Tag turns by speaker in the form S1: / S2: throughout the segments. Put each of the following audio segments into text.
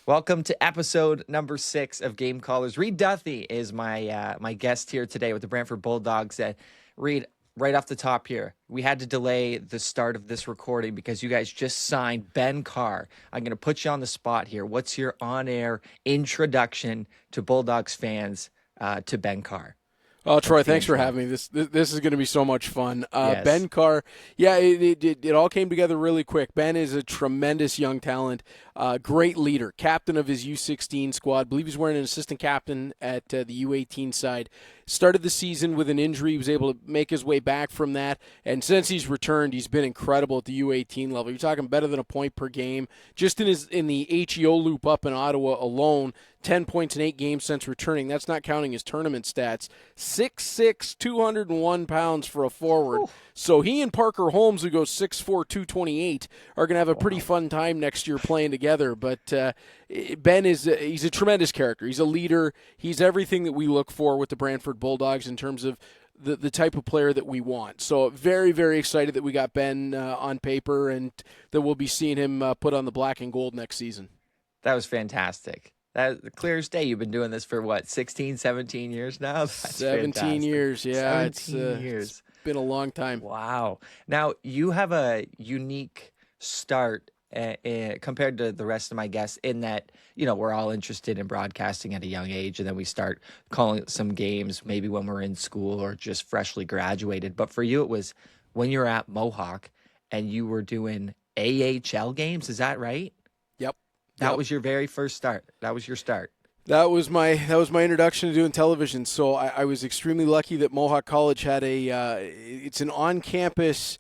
S1: Welcome to episode number 6 of Game Callers. Reed Duthie is my guest here today with the Brantford Bulldogs. Reed, right off the top here, we had to delay the start of this recording because you guys just signed Ben Carr. I'm going to put you on the spot here. What's your on-air introduction to Bulldogs fans to Ben Carr?
S2: Oh, Troy, thanks for having me. This is going to be so much fun.
S1: Yes.
S2: Ben Carr, yeah, it all came together really quick. Ben is a tremendous young talent, great leader, captain of his U16 squad. I believe he's wearing an assistant captain at the U18 side. Started the season with an injury. He was able to make his way back from that. And since he's returned, he's been incredible at the U18 level. You're talking better than a point per game. Just in the HEO loop up in Ottawa alone, 10 points in 8 games since returning. That's not counting his tournament stats. 6'6", 201 pounds for a forward. Ooh. So he and Parker Holmes, who goes 6'4", 228, are going to have a pretty fun time next year playing together. But Ben he's a tremendous character. He's a leader. He's everything that we look for with the Brantford Bulldogs in terms of the type of player that we want. So very, very excited that we got Ben on paper and that we'll be seeing him put on the black and gold next season.
S1: That was fantastic. That the clear as day. You've been doing this for what, 16, 17 years now? That's
S2: 17
S1: fantastic.
S2: years, yeah.
S1: 17 years.
S2: It's been a long time.
S1: Wow. Now, you have a unique start compared to the rest of my guests in that, we're all interested in broadcasting at a young age, and then we start calling some games maybe when we're in school or just freshly graduated. But for you, it was when you were at Mohawk and you were doing AHL games. Is that right?
S2: Yep.
S1: That was your very first start. That was your start.
S2: That was my introduction to doing television. So I was extremely lucky that Mohawk College had it's an on-campus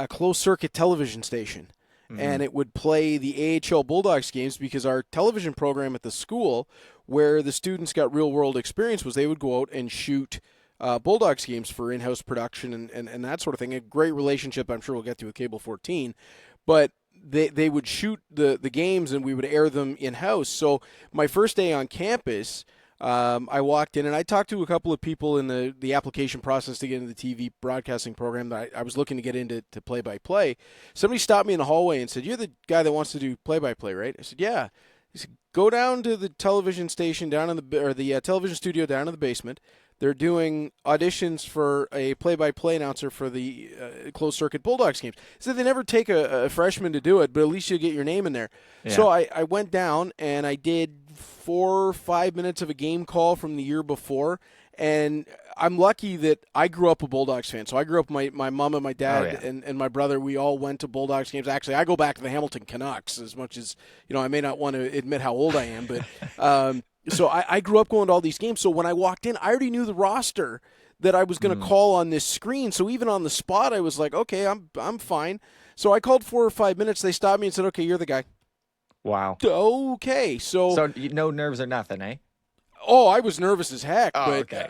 S2: closed-circuit television station. Mm-hmm. And it would play the AHL Bulldogs games because our television program at the school, where the students got real-world experience, was they would go out and shoot Bulldogs games for in-house production and that sort of thing. A great relationship I'm sure we'll get to with Cable 14. But they would shoot the games and we would air them in-house. So my first day on campus, I walked in and I talked to a couple of people in the application process to get into the TV broadcasting program that I was looking to get into play-by-play. Somebody stopped me in the hallway and said, "You're the guy that wants to do play-by-play, right?" I said, "Yeah." He said, "Go down to the television station down in the television studio down in the basement. They're doing auditions for a play-by-play announcer for the closed-circuit Bulldogs games." So they never take a freshman to do it, but at least you get your name in there. Yeah. So I went down, and I did 4 or 5 minutes of a game call from the year before, and I'm lucky that I grew up a Bulldogs fan. So I grew up, my mom and my dad and my brother, we all went to Bulldogs games. Actually, I go back to the Hamilton Canucks as much as, I may not want to admit how old I am, but so I grew up going to all these games. So when I walked in, I already knew the roster that I was going to call on this screen. So even on the spot, I was like, okay, I'm fine. So I called 4 or 5 minutes. They stopped me and said, "Okay, you're the guy."
S1: Wow.
S2: Okay. So
S1: no nerves or nothing, eh?
S2: Oh, I was nervous as heck, but
S1: okay.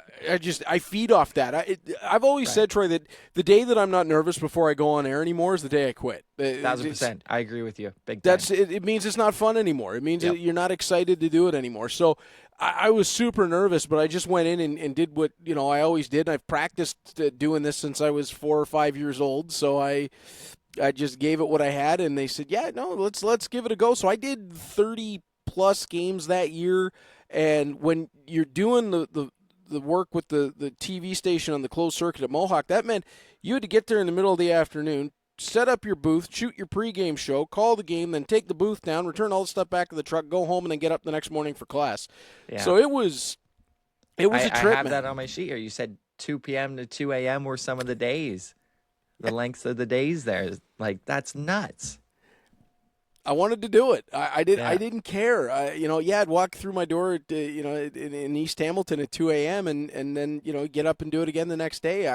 S2: I feed off that. I've always said, Troy, that the day that I'm not nervous before I go on air anymore is the day I quit.
S1: 1,000%. I agree with you. Big time.
S2: It means it's not fun anymore. It means that you're not excited to do it anymore. So I was super nervous, but I just went in and did what I always did. I've practiced doing this since I was 4 or 5 years old. So I just gave it what I had, and they said, "Yeah, no, let's give it a go." So I did 30-plus games that year. And when you're doing the work with the TV station on the closed circuit at Mohawk, that meant you had to get there in the middle of the afternoon, set up your booth, shoot your pregame show, call the game, then take the booth down, return all the stuff back to the truck, go home, and then get up the next morning for class. Yeah. So it was a trip.
S1: I have that on my sheet here. You said 2 p.m. to 2 a.m. were some of the days, the lengths of the days there. Like, that's nuts.
S2: I wanted to do it. I didn't care. I'd walk through my door at, in East Hamilton at 2 a.m. and then get up and do it again the next day.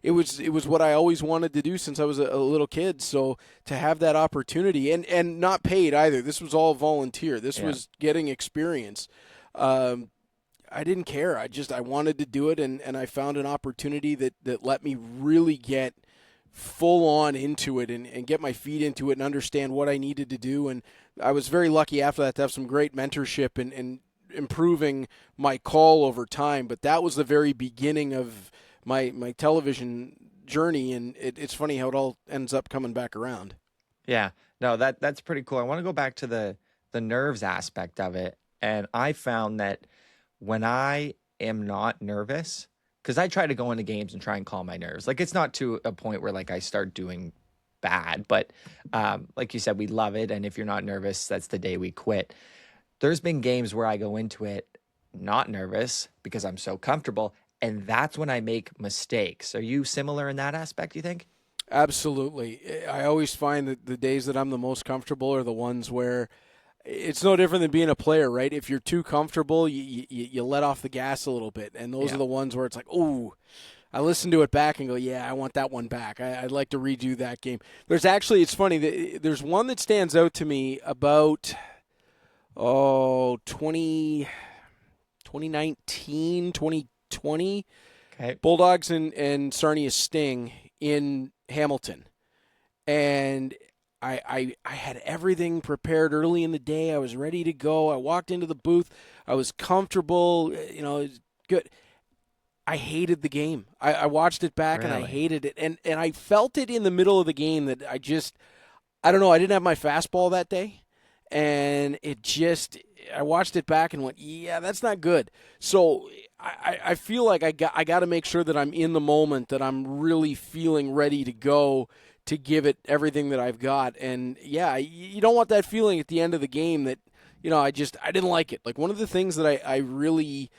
S2: It was what I always wanted to do since I was a little kid. So to have that opportunity and not paid either. This was all volunteer. This was getting experience. I didn't care. I wanted to do it, and I found an opportunity that let me really get full on into it and get my feet into it and understand what I needed to do. And I was very lucky after that to have some great mentorship and improving my call over time. But that was the very beginning of my television journey, and it's funny how it all ends up coming back around.
S1: Yeah, no, that's pretty cool. I want to go back to the the nerves aspect of it. And I found that when I am not nervous, because I try to go into games and try and calm my nerves. Like it's not to a point where like I start doing bad, but like you said, we love it. And if you're not nervous, that's the day we quit. There's been games where I go into it not nervous because I'm so comfortable, and that's when I make mistakes. Are you similar in that aspect, you think?
S2: Absolutely. I always find that the days that I'm the most comfortable are the ones where it's no different than being a player, right? If you're too comfortable, you let off the gas a little bit, and those are
S1: Yeah.
S2: the ones where it's like, oh, I listen to it back and go, yeah, I want that one back. I'd like to redo that game. There's actually, it's funny, there's one that stands out to me about, 2019, 2020,
S1: Okay.
S2: Bulldogs and Sarnia Sting in Hamilton. And I had everything prepared early in the day. I was ready to go. I walked into the booth. I was comfortable. It was good. I hated the game. I watched it back and I
S1: Really?
S2: hated it. And I felt it in the middle of the game that I don't know, I didn't have my fastball that day. And I watched it back and went, yeah, that's not good. So I feel like I got to make sure that I'm in the moment, that I'm really feeling ready to go to give it everything that I've got. And yeah, you don't want that feeling at the end of the game that, I didn't like it. Like one of the things that I really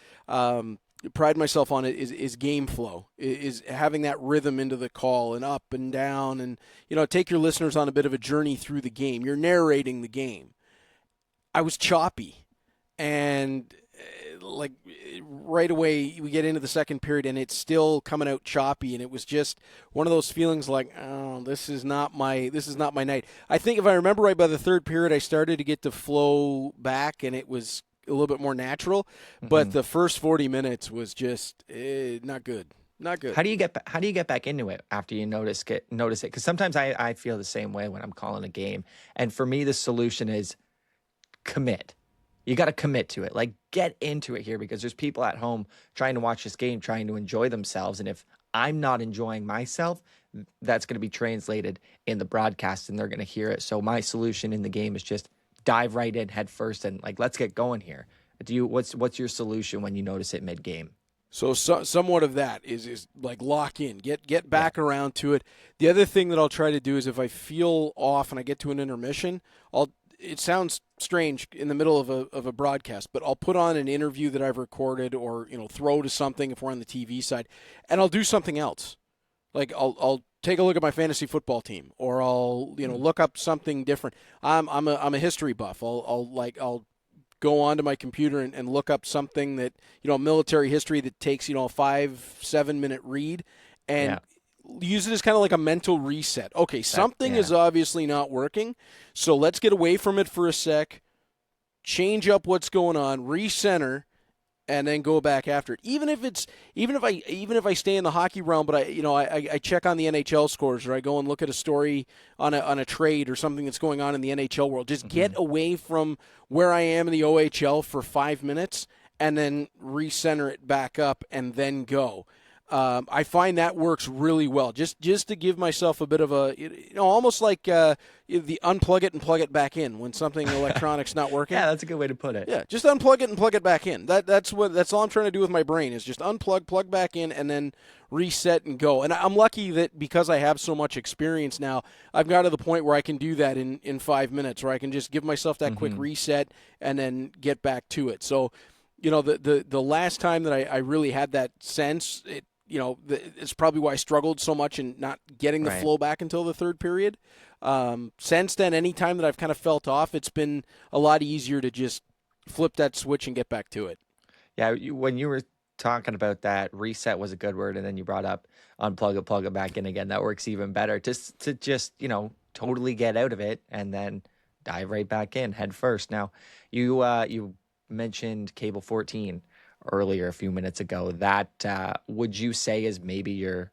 S2: pride myself on it is game flow, is having that rhythm into the call and up and down, and take your listeners on a bit of a journey through the game. You're narrating the game. I was choppy, and like right away we get into the second period and it's still coming out choppy, and it was just one of those feelings like, oh, this is not my night. I think if I remember right, by the third period I started to get the flow back and it was a little bit more natural, but
S1: Hmm.
S2: the first 40 minutes was just not good. Not good.
S1: How do you get back into it after you notice it? Because sometimes I feel the same way when I'm calling a game, and for me the solution is commit. You got to commit to it. Like get into it here because there's people at home trying to watch this game, trying to enjoy themselves. And if I'm not enjoying myself, that's going to be translated in the broadcast and they're going to hear it. So my solution in the game is just dive right in head first and like, let's get going here. What's your solution when you notice it mid game?
S2: So somewhat of that is like lock in, get
S1: Yeah.
S2: back around to it. The other thing that I'll try to do is if I feel off and I get to an intermission, it sounds strange in the middle of a broadcast, but I'll put on an interview that I've recorded or throw to something if we're on the TV side, and I'll do something else. Like I'll take a look at my fantasy football team, or I'll
S1: Mm.
S2: look up something different. I'm a history buff. I'll go onto my computer and look up something that military history that takes a 5-7 minute read, and
S1: Yeah.
S2: use it as kind of like a mental reset. Okay, something
S1: Yeah.
S2: is obviously not working, so let's get away from it for a sec, change up what's going on, recenter, and then go back after it. Even if I stay in the hockey realm, but I check on the NHL scores, or I go and look at a story on a trade or something that's going on in the NHL world. Just get
S1: Hmm.
S2: away from where I am in the OHL for 5 minutes and then recenter it back up and then go. I find that works really well. Just to give myself a bit of a, almost like the unplug it and plug it back in when something electronic's not working.
S1: Yeah, that's a good way to put it.
S2: Yeah, just unplug it and plug it back in. That's all I'm trying to do with my brain is just unplug, plug back in, and then reset and go. And I'm lucky that because I have so much experience now, I've got to the point where I can do that in 5 minutes, where I can just give myself that quick
S1: Hmm.
S2: reset and then get back to it. So, the last time that I really had that sense, it's probably why I struggled so much in not getting the
S1: Right.
S2: flow back until the third period. Since then, any time that I've kind of felt off, it's been a lot easier to just flip that switch and get back to it.
S1: Yeah, when you were talking about that, reset was a good word, and then you brought up unplug it, plug it back in again. That works even better. Just totally get out of it and then dive right back in head first. Now, you mentioned cable 14 earlier a few minutes ago. That would you say is maybe your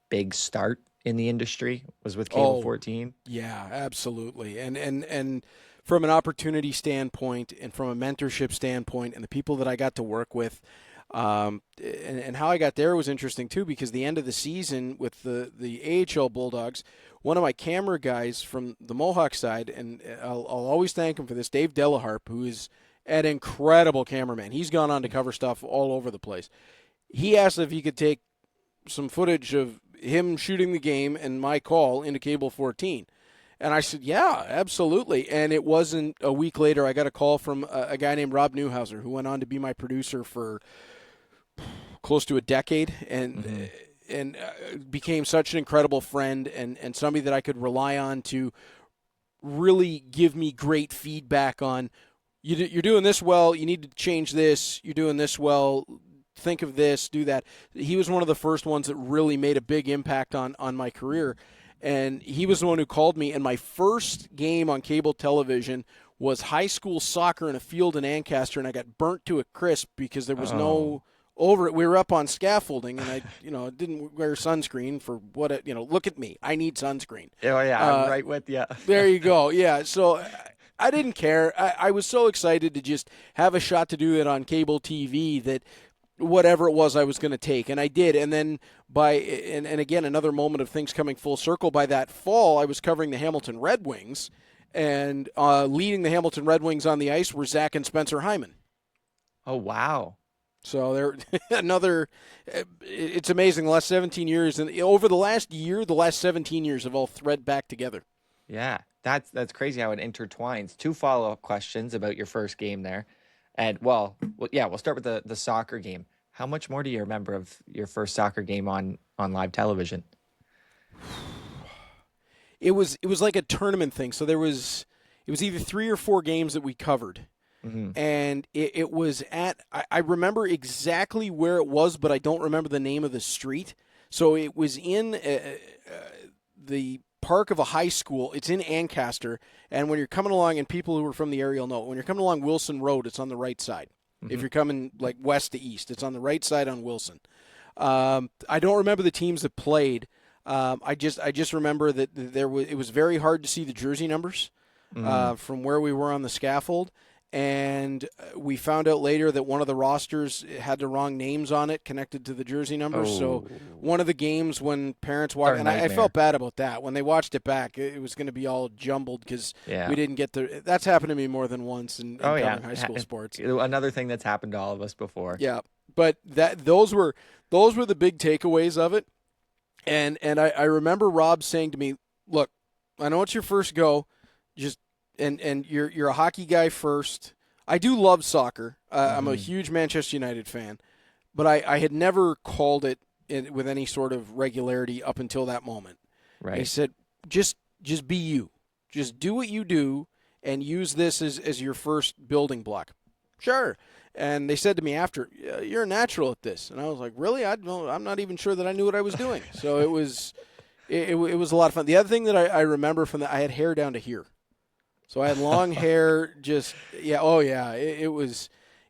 S1: big start in the industry was with cable
S2: Oh,
S1: 14?
S2: yeah, absolutely. And from an opportunity standpoint and from a mentorship standpoint and the people that I got to work with, And how I got there was interesting too, because the end of the season with the AHL Bulldogs, one of my camera guys from the Mohawk side, and I'll always thank him for this, Dave Delaharp, who is an incredible cameraman. He's gone on to cover stuff all over the place. He asked if he could take some footage of him shooting the game and my call into Cable 14. And I said, yeah, absolutely. And it wasn't a week later, I got a call from a guy named Rob Newhouser, who went on to be my producer for close to a decade, and became such an incredible friend and somebody that I could rely on to really give me great feedback on, you're doing this well, you need to change this, you're doing this well, think of this, do that. He was one of the first ones that really made a big impact on my career, and he was the one who called me, and my first game on cable television was high school soccer in a field in Ancaster, and I got burnt to a crisp because there was no over it. We were up on scaffolding, and I, didn't wear sunscreen for what, look at me. I need sunscreen.
S1: Oh, yeah, I'm right with you.
S2: There you go. Yeah, so I didn't care. I was so excited to just have a shot to do it on cable TV that whatever it was I was going to take, and I did. And then and again, another moment of things coming full circle, by that fall, I was covering the Hamilton Red Wings, and leading the Hamilton Red Wings on the ice were Zach and Spencer Hyman.
S1: Oh, wow.
S2: So they're it's amazing. The last 17 years, and over the last year, the last 17 years have all thread back together.
S1: Yeah, that's crazy how it intertwines. 2 follow-up questions about your first game there. And, we'll start with the soccer game. How much more do you remember of your first soccer game on live television?
S2: It was like a tournament thing. So it was either 3 or 4 games that we covered. Mm-hmm. And it was I remember exactly where it was, but I don't remember the name of the street. So it was in the park of a high school. It's in Ancaster. And when you're coming along, and people who are from the area will know, when you're coming along Wilson Road, it's on the right side. Mm-hmm. If you're coming like west to east, it's on the right side on Wilson. I don't remember the teams that played. I just remember that it was very hard to see the jersey numbers from where we were on the scaffold. And we found out later that one of the rosters had the wrong names on it connected to the jersey numbers. Oh. So one of the games when parents watched, and I felt bad about that. When they watched it back, it was going to be all jumbled because we didn't get the. That's happened to me more than once in covering high school sports.
S1: Another thing that's happened to all of us before.
S2: Yeah, but those were the big takeaways of it. And I remember Rob saying to me, "Look, I know it's your first go, just." And you're a hockey guy first. I do love soccer. I'm a huge Manchester United fan, but I had never called it with any sort of regularity up until that moment. Right. And he said, just be you. Just do what you do and use this as your first building block. Sure. And they said to me after, you're a natural at this. And I was like, really? I'm not even sure that I knew what I was doing. So it was a lot of fun. The other thing that I remember from that, I had hair down to here. So I had long hair, it was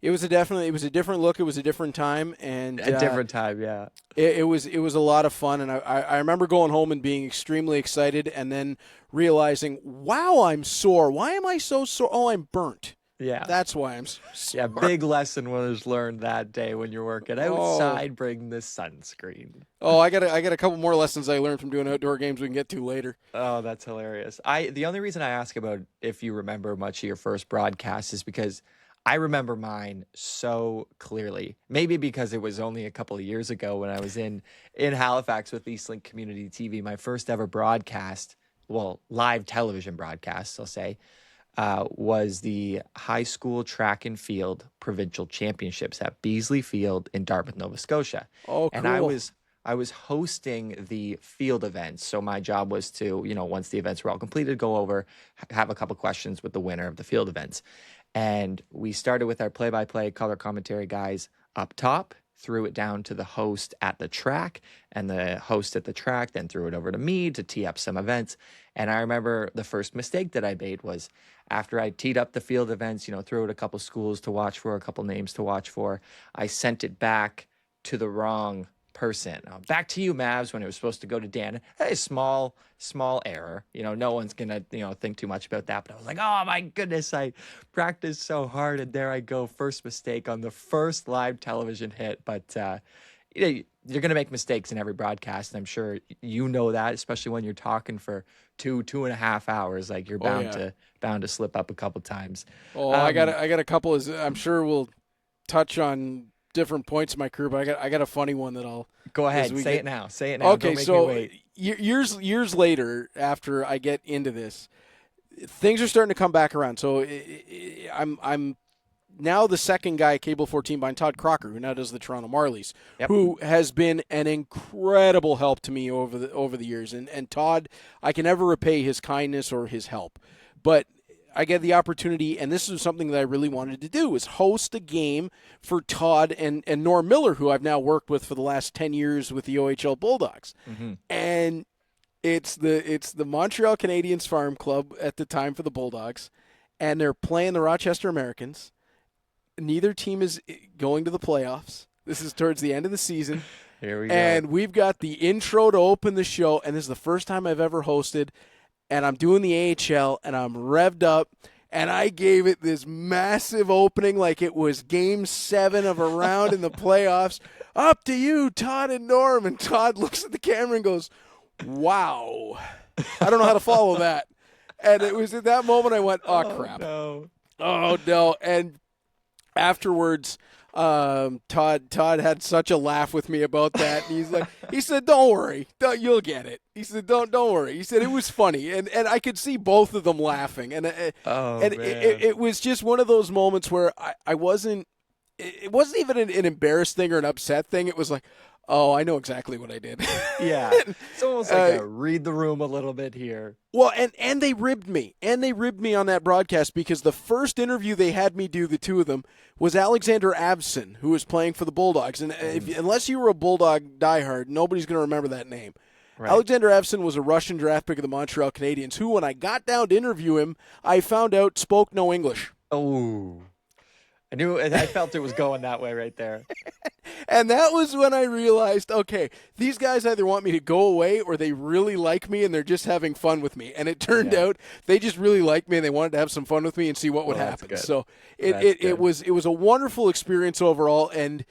S2: a different look, it was a different time, and
S1: a different time, yeah.
S2: It was a lot of fun, and I remember going home and being extremely excited, and then realizing, wow, I'm sore. Why am I so sore? Oh, I'm burnt. Yeah, that's why I'm so sore.
S1: Yeah, big lesson was learned that day when you're working outside. Bring the sunscreen.
S2: Oh, I got a couple more lessons I learned from doing outdoor games we can get to later.
S1: Oh, that's hilarious. The only reason I ask about if you remember much of your first broadcast is because I remember mine so clearly. Maybe because it was only a couple of years ago when I was in Halifax with Eastlink Community TV. My first ever broadcast, live television broadcast, I'll say, was the high school track and field provincial championships at Beasley Field in Dartmouth, Nova Scotia.
S2: Oh, cool.
S1: And I was hosting the field events. So my job was to, once the events were all completed, go over, have a couple questions with the winner of the field events. And we started with our play-by-play color commentary guys up top, threw it down to the host at the track, and the host at the track then threw it over to me to tee up some events. And I remember the first mistake that I made was after I teed up the field events, threw out a couple schools to watch for, a couple names to watch for, I sent it back to the wrong person. Back to you, Mavs, when it was supposed to go to Dan. Hey, small error. No one's going to, think too much about that. But I was like, oh, my goodness, I practiced so hard. And there I go. First mistake on the first live television hit. But, you're going to make mistakes in every broadcast. And I'm sure you know that, especially when you're talking for 2.5 hours. Like, you're bound to slip up a couple times.
S2: Oh, I got a couple. I'm sure we'll touch on different points in my career, but I got a funny one that I'll
S1: go ahead. Say it now.
S2: Okay, so years later, after I get into this, things are starting to come back around. So I'm now the second guy at Cable 14 behind Todd Crocker, who now does the Toronto Marlies, who has been an incredible help to me over the years. And Todd, I can never repay his kindness or his help, but I get the opportunity, and this is something that I really wanted to do, is host a game for Todd and Norm Miller, who I've now worked with for the last 10 years with the OHL Bulldogs. Mm-hmm. And it's the Montreal Canadiens Farm Club at the time for the Bulldogs, and they're playing the Rochester Americans. Neither team is going to the playoffs. This is towards the end of the season.
S1: Here we go.
S2: And we've got the intro to open the show, and this is the first time I've ever hosted. And I'm doing the AHL, and I'm revved up, and I gave it this massive opening like it was Game 7 of a round in the playoffs. Up to you, Todd and Norm. And Todd looks at the camera and goes, wow. I don't know how to follow that. And it was at that moment I went, oh, crap.
S1: No.
S2: Oh, no. And afterwards, Todd had such a laugh with me about that. And he said, "Don't worry, you'll get it." He said, "Don't worry." He said it was funny, and I could see both of them laughing, and it was just one of those moments where I wasn't. It wasn't even an embarrassed thing or an upset thing. It was like, oh, I know exactly what I did.
S1: Yeah, it's almost like read the room a little bit here.
S2: Well, and they ribbed me. And they ribbed me on that broadcast because the first interview they had me do, the two of them, was Alexander Avson, who was playing for the Bulldogs. And unless you were a Bulldog diehard, nobody's going to remember that name. Right. Alexander Avson was a Russian draft pick of the Montreal Canadiens, who, when I got down to interview him, I found out spoke no English.
S1: Oh, I felt it was going that way right there.
S2: And that was when I realized, okay, these guys either want me to go away or they really like me and they're just having fun with me. And it turned out they just really liked me and they wanted to have some fun with me and see what would happen. So it was a wonderful experience overall. And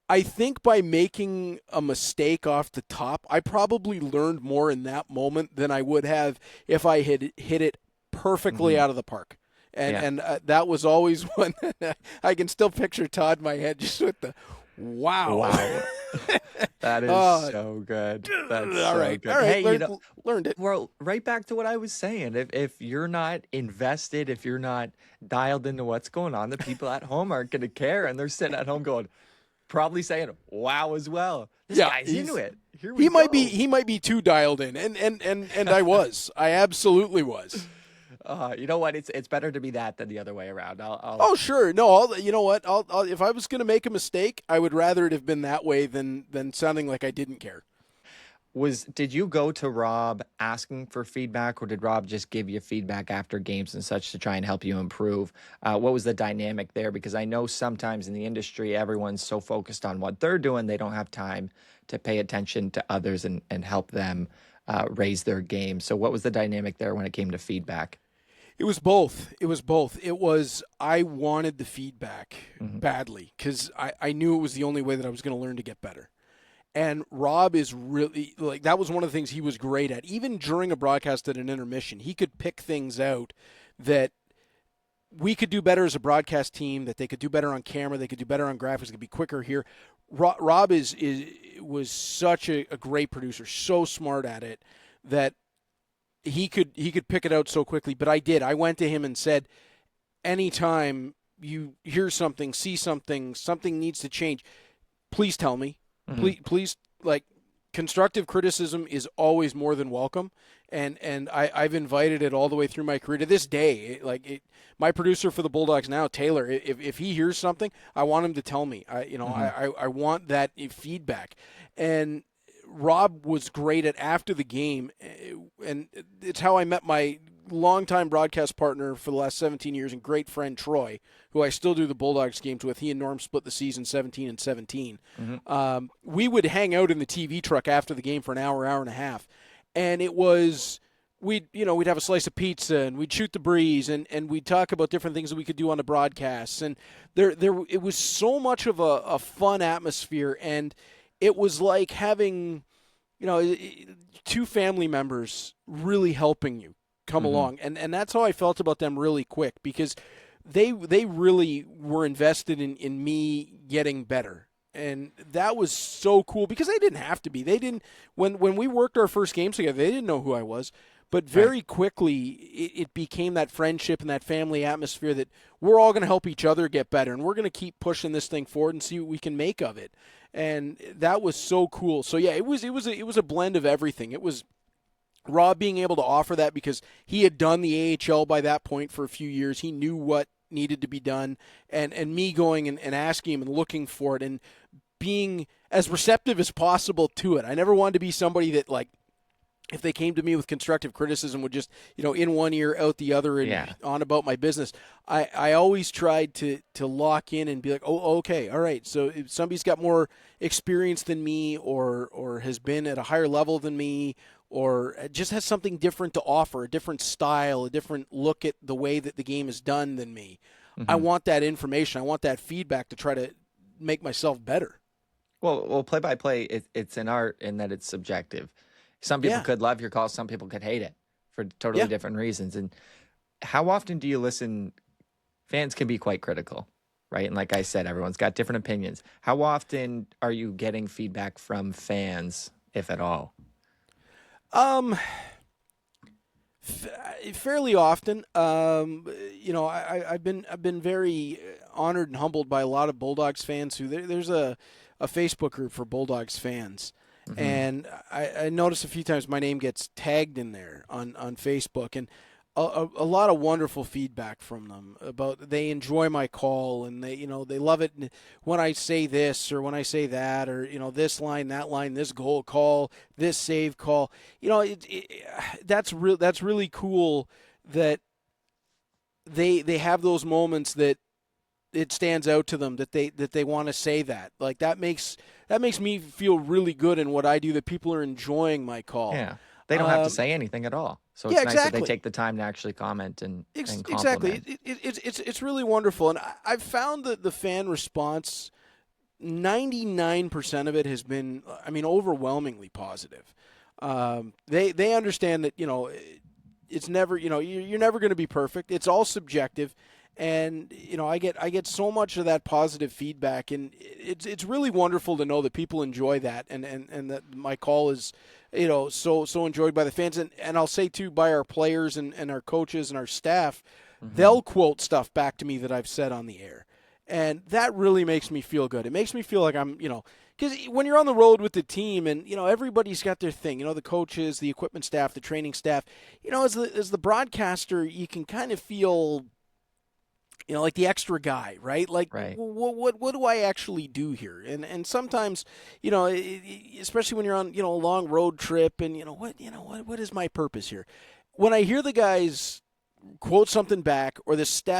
S2: I think by making a mistake off the top, I probably learned more in that moment than I would have if I had hit it perfectly out of the park. And that was always one that I can still picture Todd in my head just with the wow.
S1: That is so good. That's
S2: all right.
S1: Good.
S2: All right.
S1: Hey,
S2: learned it.
S1: Well, right back to what I was saying. If you're not invested, if you're not dialed into what's going on, the people at home aren't going to care, and they're sitting at home going, probably saying wow as well. This guy's into it.
S2: He might be too dialed in, and I was. I absolutely was.
S1: You know what? It's better to be that than the other way around.
S2: Oh, sure. No, you know what? If I was going to make a mistake, I would rather it have been that way than sounding like I didn't care.
S1: Did you go to Rob asking for feedback, or did Rob just give you feedback after games and such to try and help you improve? What was the dynamic there? Because I know sometimes in the industry, everyone's so focused on what they're doing, they don't have time to pay attention to others and help them raise their game. So what was the dynamic there when it came to feedback?
S2: It was both. I wanted the feedback badly because I knew it was the only way that I was going to learn to get better. And Rob is really, that was one of the things he was great at. Even during a broadcast at an intermission, he could pick things out that we could do better as a broadcast team, that they could do better on camera, they could do better on graphics, they could be quicker here. Rob was such a great producer, so smart at it that he could pick it out so quickly. But I did. I went to him and said, anytime you hear something, see something needs to change, please tell me. Please, constructive criticism is always more than welcome, and I've invited it all the way through my career to this day. My producer for the Bulldogs now, Taylor, if he hears something, I want him to tell me. I want that feedback. And Rob was great at after the game, and it's how I met my longtime broadcast partner for the last 17 years and great friend Troy, who I still do the Bulldogs games with. He and Norm split the season 17-17. We would hang out in the TV truck after the game for an hour, hour and a half, and it was we'd have a slice of pizza and we'd shoot the breeze and we'd talk about different things that we could do on the broadcasts, and it was so much of a fun atmosphere, and it was like having two family members really helping you come along. And that's how I felt about them really quick, because they really were invested in me getting better. And that was so cool, because they didn't have to be. They didn't when we worked our first games together, they didn't know who I was. But very quickly, it became that friendship and that family atmosphere that we're all going to help each other get better, and we're going to keep pushing this thing forward and see what we can make of it. And that was so cool. So yeah, it was a blend of everything. It was Rob being able to offer that because he had done the AHL by that point for a few years. He knew what needed to be done, and me going and asking him and looking for it and being as receptive as possible to it. I never wanted to be somebody that, like, if they came to me with constructive criticism, would just, in one ear, out the other, and on about my business. I always tried to lock in and be like, oh, okay, all right. So if somebody's got more experience than me, or has been at a higher level than me, or just has something different to offer, a different style, a different look at the way that the game is done than me, I want that information. I want that feedback to try to make myself better.
S1: Well, play-by-play, it's an art in that it's subjective. Some people could love your call. Some people could hate it for totally different reasons. And how often do you listen? Fans can be quite critical, right? And like I said, everyone's got different opinions. How often are you getting feedback from fans, if at all?
S2: Fairly often. I've been very honored and humbled by a lot of Bulldogs fans who there's a Facebook group for Bulldogs fans. And I noticed a few times my name gets tagged in there on Facebook, and a lot of wonderful feedback from them about they enjoy my call, and they love it when I say this or when I say that, or this line, that line, this goal call, this save call. That's really cool that they have those moments that it stands out to them, that they want to say that. Like, that makes me feel really good in what I do, that people are enjoying my call.
S1: Yeah. They don't have to say anything at all. So it's nice that they take the time to actually comment and compliment.
S2: Exactly. It's really wonderful. And I've found that the fan response, 99% of it has been, overwhelmingly positive. They understand that, it's never, you're never going to be perfect. It's all subjective. And I get so much of that positive feedback, and it's really wonderful to know that people enjoy that, and that my call is so enjoyed by the fans, and I'll say too, by our players and our coaches and our staff. They'll quote stuff back to me that I've said on the air, and that really makes me feel good. It makes me feel like I'm because when you're on the road with the team, and everybody's got their thing, the coaches, the equipment staff, the training staff, as the broadcaster, you can kind of feel like the extra guy, right? Like,
S1: right.
S2: What do I actually do here? And sometimes, especially when you're on, a long road trip, and what is my purpose here? When I hear the guys quote something back, or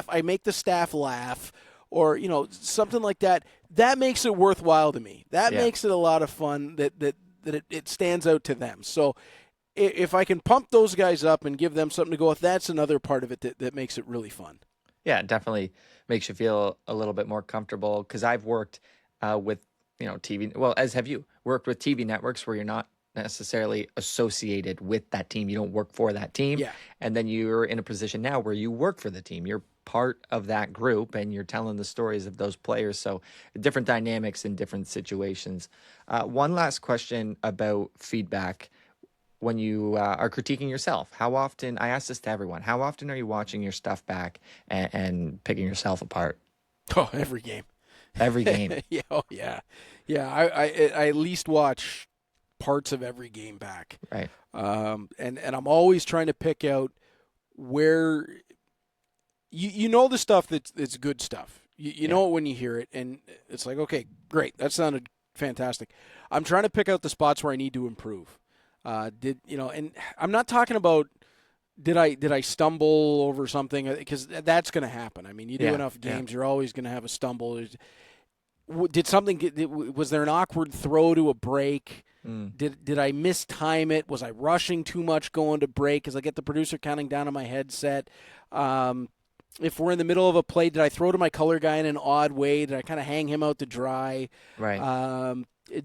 S2: I make the staff laugh, or something like that, that makes it worthwhile to me. That makes it a lot of fun. That it stands out to them. So if I can pump those guys up and give them something to go with, that's another part of it that makes it really fun.
S1: Yeah, it definitely makes you feel a little bit more comfortable, because I've worked with, TV. Well, as have you worked with TV networks where you're not necessarily associated with that team. You don't work for that team.
S2: Yeah.
S1: And then you're in a position now where you work for the team. You're part of that group, and you're telling the stories of those players. So different dynamics in different situations. One last question about feedback. When you are critiquing yourself, how often, I ask this to everyone, how often are you watching your stuff back and picking yourself apart?
S2: Oh, every game.
S1: Every game.
S2: Yeah. Oh, yeah. Yeah. I at least watch parts of every game back.
S1: Right.
S2: And I'm always trying to pick out where the stuff that's good stuff. You know it when you hear it, and it's like, okay, great. That sounded fantastic. I'm trying to pick out the spots where I need to improve. And I'm not talking about did I stumble over something? Because that's going to happen. I mean, you do
S1: Yeah,
S2: enough
S1: yeah.
S2: games, you're always going to have a stumble. Did something was there an awkward throw to a break?
S1: Mm.
S2: Did I mistime it? Was I rushing too much going to break? Because I get the producer counting down on my headset. If we're in the middle of a play, did I throw to my color guy in an odd way? Did I kind of hang him out to dry?
S1: Right.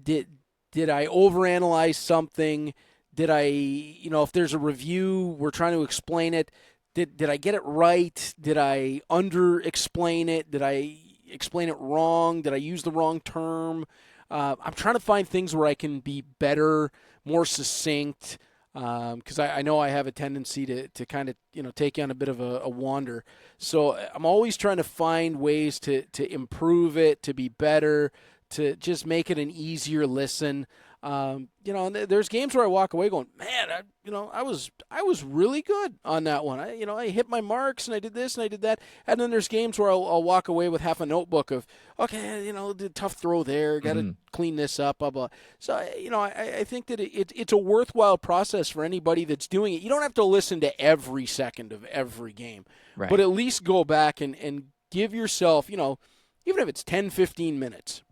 S2: Did I overanalyze something? Did I, if there's a review, we're trying to explain it. Did I get it right? Did I under-explain it? Did I explain it wrong? Did I use the wrong term? I'm trying to find things where I can be better, more succinct, because I know I have a tendency to kind of take you on a bit of a wander. So I'm always trying to find ways to improve it, to be better, to just make it an easier listen. And there's games where I walk away going, man, I was really good on that one. I hit my marks and I did this and I did that. And then there's games where I'll walk away with half a notebook of, okay, did tough throw there, got to clean this up, blah blah. So I think that it's a worthwhile process for anybody that's doing it. You don't have to listen to every second of every game,
S1: Right.
S2: but at least go back and give yourself, even if it's 10, 15 minutes.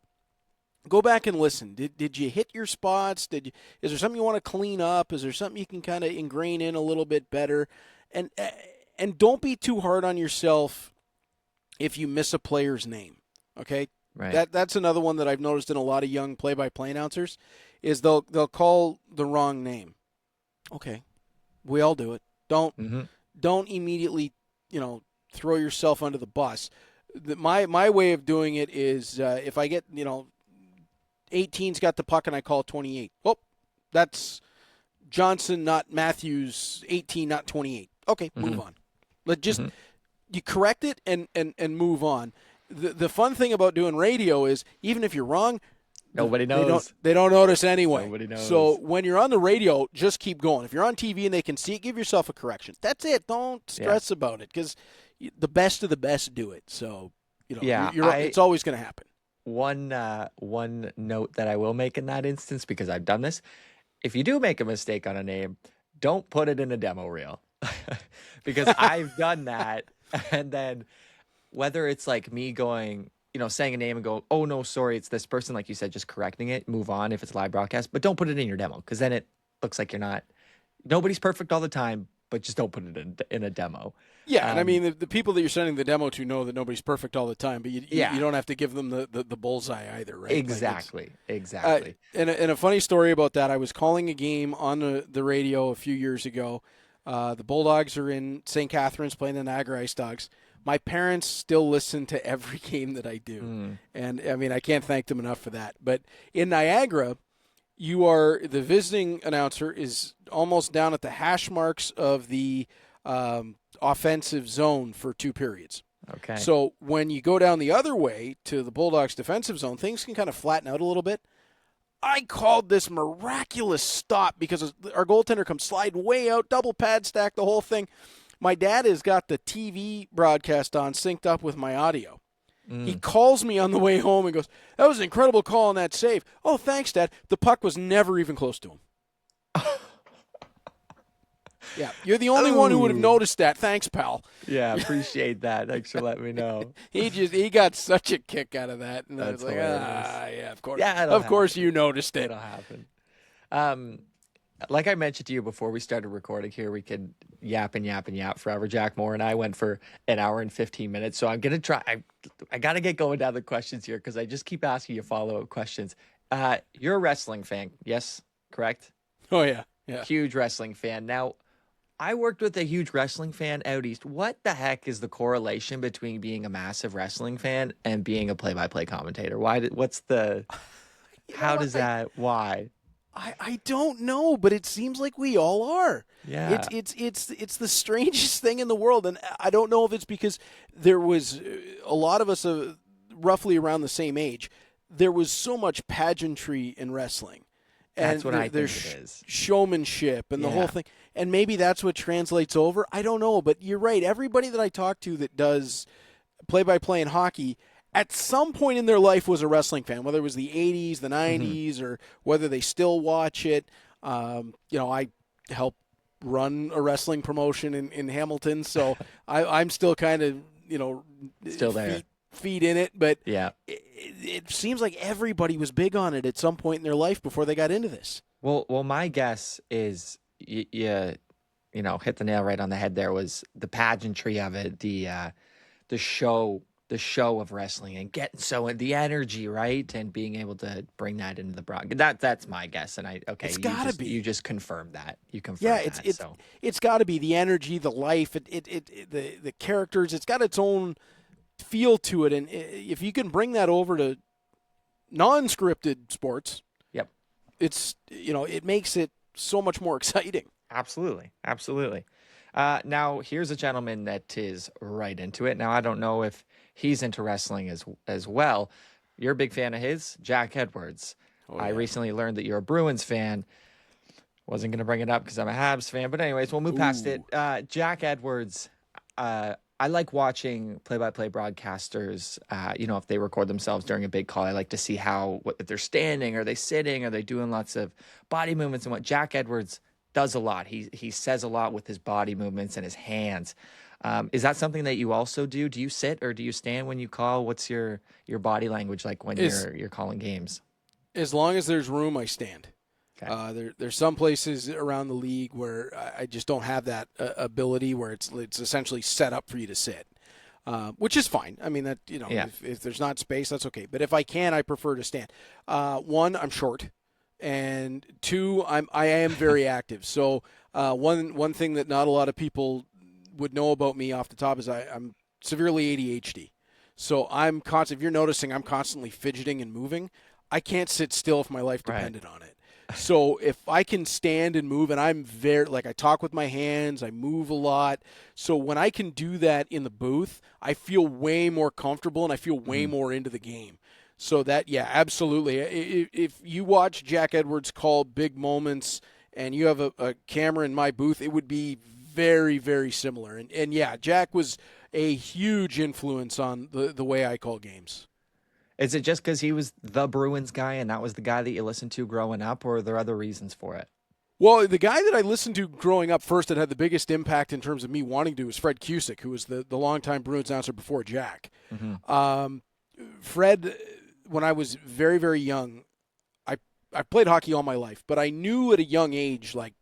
S2: Go back and listen. Did you hit your spots? Is there something you want to clean up? Is there something you can kind of ingrain in a little bit better? And don't be too hard on yourself if you miss a player's name. Okay,
S1: Right.
S2: that's another one that I've noticed in a lot of young play-by-play announcers is they'll call the wrong name. Okay, we all do it. Don't immediately throw yourself under the bus. My way of doing it is if I get 18's got the puck and I call 28. Oh, that's Johnson, not Matthews, 18, not 28. Okay, move on. But just you correct it and move on. The fun thing about doing radio is even if you're wrong,
S1: Nobody knows.
S2: They don't notice anyway.
S1: Nobody knows.
S2: So when you're on the radio, just keep going. If you're on TV and they can see it, give yourself a correction. That's it. Don't stress about it because the best of the best do it. So it's always going to happen.
S1: One note that I will make in that instance, because I've done this, if you do make a mistake on a name, don't put it in a demo reel. Because I've done that, and then whether it's like me going, saying a name and go, oh no, sorry, it's this person, like you said, just correcting it, move on if it's live broadcast, but don't put it in your demo, because then it looks like nobody's perfect all the time, but just don't put it in a demo.
S2: Yeah, and I mean, the people that you're sending the demo to know that nobody's perfect all the time, but you don't have to give them the bullseye either, right?
S1: Exactly.
S2: And a funny story about that, I was calling a game on the radio a few years ago. The Bulldogs are in St. Catharines playing the Niagara Ice Dogs. My parents still listen to every game that I do. And, I mean, I can't thank them enough for that. But in Niagara, the visiting announcer is almost down at the hash marks of the offensive zone for 2 periods.
S1: Okay.
S2: So when you go down the other way to the Bulldogs defensive zone, things can kind of flatten out a little bit. I called this miraculous stop because our goaltender comes sliding way out, double pad stack, the whole thing. My dad has got the TV broadcast on synced up with my audio. He calls me on the way home and goes, that was an incredible call on that save. Oh, thanks, Dad. The puck was never even close to him. Yeah, you're the only one who would have noticed that. Thanks, pal.
S1: Yeah, appreciate that. Thanks for letting me know.
S2: He got such a kick out of that. And
S1: That's
S2: I was like,
S1: hilarious.
S2: yeah, of course.
S1: Yeah,
S2: of course you noticed it.
S1: It'll happen. Like I mentioned to you before we started recording here, we could yap and yap and yap forever. Jack Moore and I went for an hour and 15 minutes. So I'm going to try. I got to get going down the questions here because I just keep asking you follow-up questions. You're a wrestling fan. Yes, correct?
S2: Oh, yeah.
S1: Huge wrestling fan. Now, I worked with a huge wrestling fan out east. What the heck is the correlation between being a massive wrestling fan and being a play-by-play commentator? How does that, why?
S2: I don't know, but it seems like we all are.
S1: Yeah.
S2: It's the strangest thing in the world, and I don't know if it's because there was a lot of us roughly around the same age. There was so much pageantry in wrestling.
S1: That's what I think
S2: there's
S1: it is.
S2: Showmanship and the whole thing. And maybe that's what translates over. I don't know, but you're right. Everybody that I talk to that does play-by-play in hockey at some point in their life was a wrestling fan, whether it was the 80s, the 90s, or whether they still watch it. I help run a wrestling promotion in Hamilton, so I'm still kind of,
S1: Still there.
S2: Feet in it, but
S1: Yeah.
S2: it seems like everybody was big on it at some point in their life before they got into this.
S1: Well, my guess is hit the nail right on the head. There was the pageantry of it, the show, of wrestling, and getting the energy, right, and being able to bring that into the broadcast. That's my guess, and
S2: It's gotta be.
S1: You just confirmed that. You confirmed
S2: Yeah,
S1: that.
S2: it's got to be the energy, the life, the characters. It's got its own feel to it, and if you can bring that over to non-scripted sports,
S1: yep,
S2: it makes it so much more exciting.
S1: Absolutely. Now here's a gentleman that is right into it. Now I don't know if he's into wrestling as well. You're a big fan of his, Jack Edwards.
S2: Oh, yeah.
S1: I recently learned that you're a Bruins fan. Wasn't going to bring it up because I'm a Habs fan, but anyways, we'll move past it. Jack Edwards. I like watching play-by-play broadcasters. If they record themselves during a big call, I like to see if they're standing, are they sitting, are they doing lots of body movements, and what Jack Edwards does a lot. He says a lot with his body movements and his hands. Is that something that you also do? Do you sit or do you stand when you call? What's your body language like when you're calling games?
S2: As long as there's room, I stand.
S1: Okay.
S2: There's some places around the league where I just don't have that ability, where it's essentially set up for you to sit, which is fine. I mean, that if there's not space, that's okay. But if I can, I prefer to stand. One, I'm short, and two, I am very active. So one thing that not a lot of people would know about me off the top is I'm severely ADHD. So I'm constant. If you're noticing, I'm constantly fidgeting and moving. I can't sit still if my life depended on it. So if I can stand and move, and I'm I talk with my hands, I move a lot. So when I can do that in the booth, I feel way more comfortable and I feel way more into the game. So absolutely. If you watch Jack Edwards call big moments and you have a camera in my booth, it would be very, very similar. And Jack was a huge influence on the way I call games.
S1: Is it just because he was the Bruins guy and that was the guy that you listened to growing up, or are there other reasons for it?
S2: Well, the guy that I listened to growing up first that had the biggest impact in terms of me wanting to was Fred Cusick, who was the longtime Bruins announcer before Jack. Mm-hmm. Fred, when I was very, very young, I played hockey all my life, but I knew at a young age, like,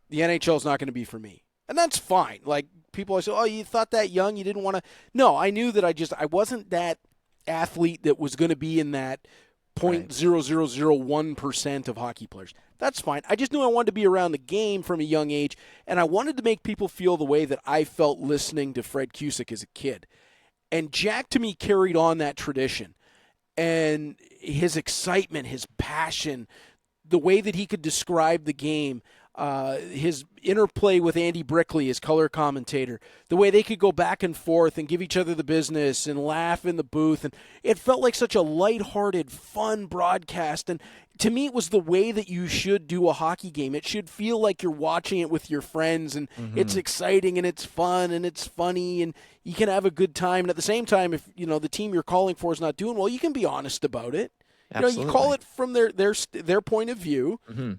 S2: the NHL is not going to be for me. And that's fine. Like, people say, oh, you thought that young, you didn't want to. No, I knew that I wasn't that athlete that was going to be in that 0.0001% of hockey players. That's fine. I just knew I wanted to be around the game from a young age, and I wanted to make people feel the way that I felt listening to Fred Cusick as a kid. And Jack, to me, carried on that tradition. And his excitement, his passion, the way that he could describe the game, his interplay with Andy Brickley, his color commentator, the way they could go back and forth and give each other the business and laugh in the booth. And it felt like such a lighthearted, fun broadcast. And to me, it was the way that you should do a hockey game. It should feel like you're watching it with your friends, and it's exciting and it's fun and it's funny and you can have a good time. And at the same time, if the team you're calling for is not doing well, you can be honest about it.
S1: Absolutely.
S2: You call it from their point of view. Mm-hmm.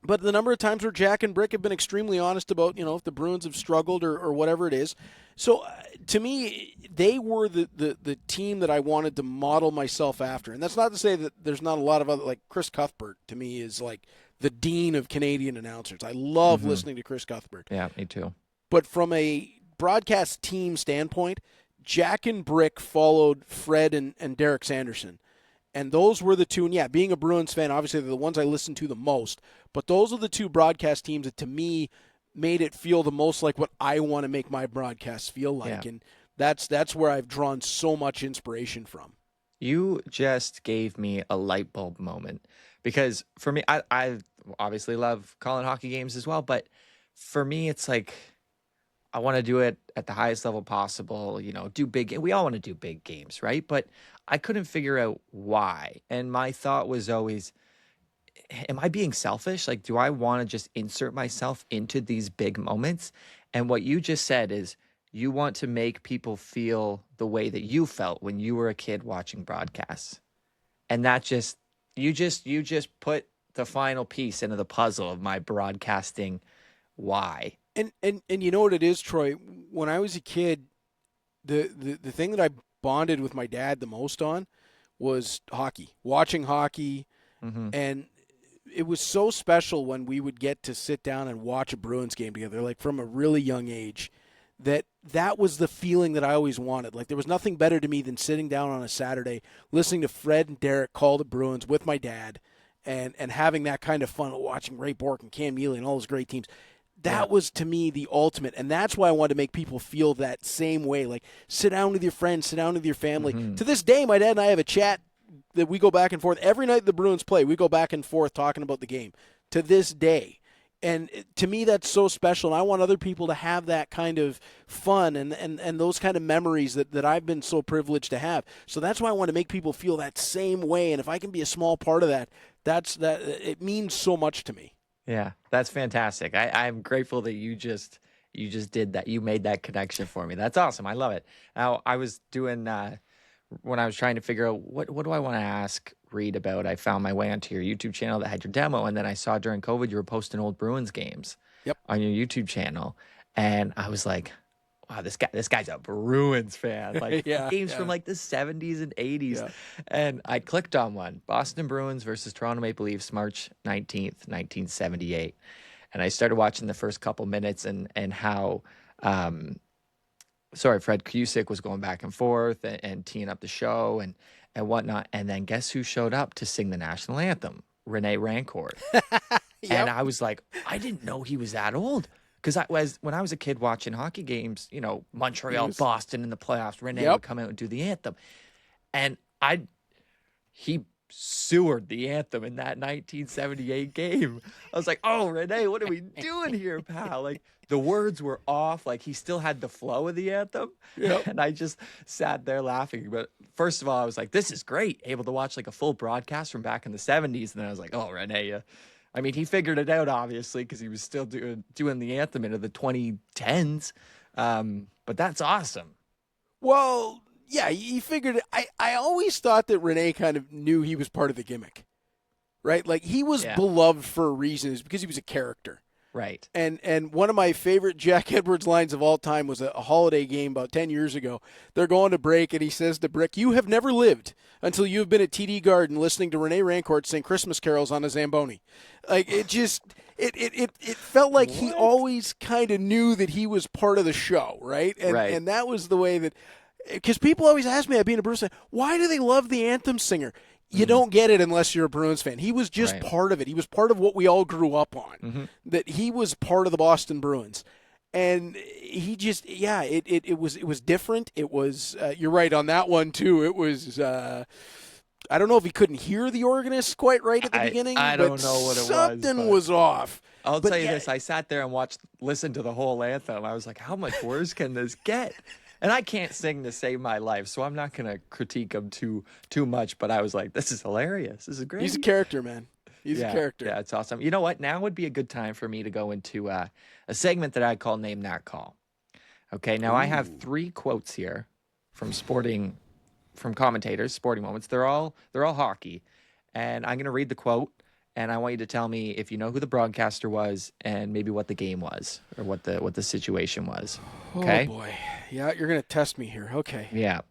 S2: But the number of times where Jack and Brick have been extremely honest about, if the Bruins have struggled or whatever it is. So to me, they were the team that I wanted to model myself after. And that's not to say that there's not a lot of other, like Chris Cuthbert to me is like the dean of Canadian announcers. I love listening to Chris Cuthbert.
S1: Yeah, me too.
S2: But from a broadcast team standpoint, Jack and Brick followed Fred and Derek Sanderson. And those were the two, and being a Bruins fan, obviously they're the ones I listen to the most, but those are the two broadcast teams that to me made it feel the most like what I want to make my broadcasts feel like. Yeah. And that's where I've drawn so much inspiration from.
S1: You just gave me a light bulb moment, because for me, I obviously love calling hockey games as well, but for me, it's like I want to do it at the highest level possible, do big. We all want to do big games, right? But I couldn't figure out why. And my thought was always, am I being selfish? Like, do I want to just insert myself into these big moments? And what you just said is you want to make people feel the way that you felt when you were a kid watching broadcasts. And that you just put the final piece into the puzzle of my broadcasting why.
S2: And you know what it is, Troy? When I was a kid, the thing that I bonded with my dad the most on was hockey, watching hockey,
S1: Mm-hmm.
S2: and it was so special when we would get to sit down and watch a Bruins game together, like from a really young age. That was the feeling that I always wanted. Like there was nothing better to me than sitting down on a Saturday, listening to Fred and Derek call the Bruins with my dad, and having that kind of fun, watching Ray Bourque and Cam Neely and all those great teams.
S1: Yeah.
S2: That was to me the ultimate, and that's why I wanted to make people feel that same way. Like sit down with your friends, sit down with your family.
S1: Mm-hmm.
S2: To this day, my dad and I have a chat that we go back and forth every night the Bruins play. We go back and forth talking about the game to this day. And to me, that's so special, and I want other people to have that kind of fun and those kind of memories that I've been so privileged to have. So that's why I want to make people feel that same way, and if I can be a small part of that, it means so much to me.
S1: Yeah, that's fantastic. I'm grateful that you just did that. You made that connection for me. That's awesome. I love it. Now, I was doing when I was trying to figure out what do I want to ask Reed about, I found my way onto your YouTube channel that had your demo, and then I saw during COVID you were posting old Bruins games on your YouTube channel, and I was like, wow, this guy's a Bruins fan. Like games from like the 70s and 80s.
S2: Yeah.
S1: And I clicked on one, Boston Bruins versus Toronto Maple Leafs, March 19th, 1978. And I started watching the first couple minutes and how Fred Cusick was going back and forth and teeing up the show and whatnot. And then guess who showed up to sing the national anthem? Rene Rancourt. And I was like, I didn't know he was that old. Because when I was a kid watching hockey games, you know, Montreal, Boston in the playoffs, Rene would come out and do the anthem. And he sewered the anthem in that 1978 game. I was like, oh, Rene, what are we doing here, pal? Like, the words were off. Like, he still had the flow of the anthem.
S2: Yep.
S1: And I just sat there laughing. But first of all, I was like, this is great. Able to watch, like, a full broadcast from back in the 70s. And then I was like, oh, Rene, I mean, he figured it out, obviously, because he was still doing the anthem into the 2010s. But that's awesome.
S2: Well, yeah, he figured it. I always thought that Rene kind of knew he was part of the gimmick, right? Like, he was beloved for a reason. It's because he was a character.
S1: Right.
S2: And one of my favorite Jack Edwards lines of all time was a holiday game about 10 years ago. They're going to break, and he says to Brick, "You have never lived until you have been at TD Garden listening to Rene Rancourt sing Christmas carols on a Zamboni." Like, it just it felt like he always kind of knew that he was part of the show, right? And that was the way that, because people always ask me, being a Bruins fan, why do they love the anthem singer? You don't get it unless you're a Bruins fan. He was just part of it. He was part of what we all grew up on, that he was part of the Boston Bruins. And he just, it was different. It was, you're right on that one, too. It was, I don't know if he couldn't hear the organist quite right at the beginning.
S1: I don't know what it was.
S2: Something was off.
S1: I'll tell you this. I sat there and listened to the whole anthem. I was like, how much worse can this get? And I can't sing to save my life, so I'm not going to critique him too much. But I was like, this is hilarious. This is great.
S2: He's a character, man. He's a character.
S1: Yeah, it's awesome. You know what? Now would be a good time for me to go into a segment that I call Name That Call. Okay, now I have 3 quotes here from commentators, sporting moments. They're all hockey. And I'm going to read the quote, and I want you to tell me if you know who the broadcaster was and maybe what the game was or what the situation was. Okay?
S2: Oh, boy. Yeah, you're going to test me here. Okay.
S1: Yeah.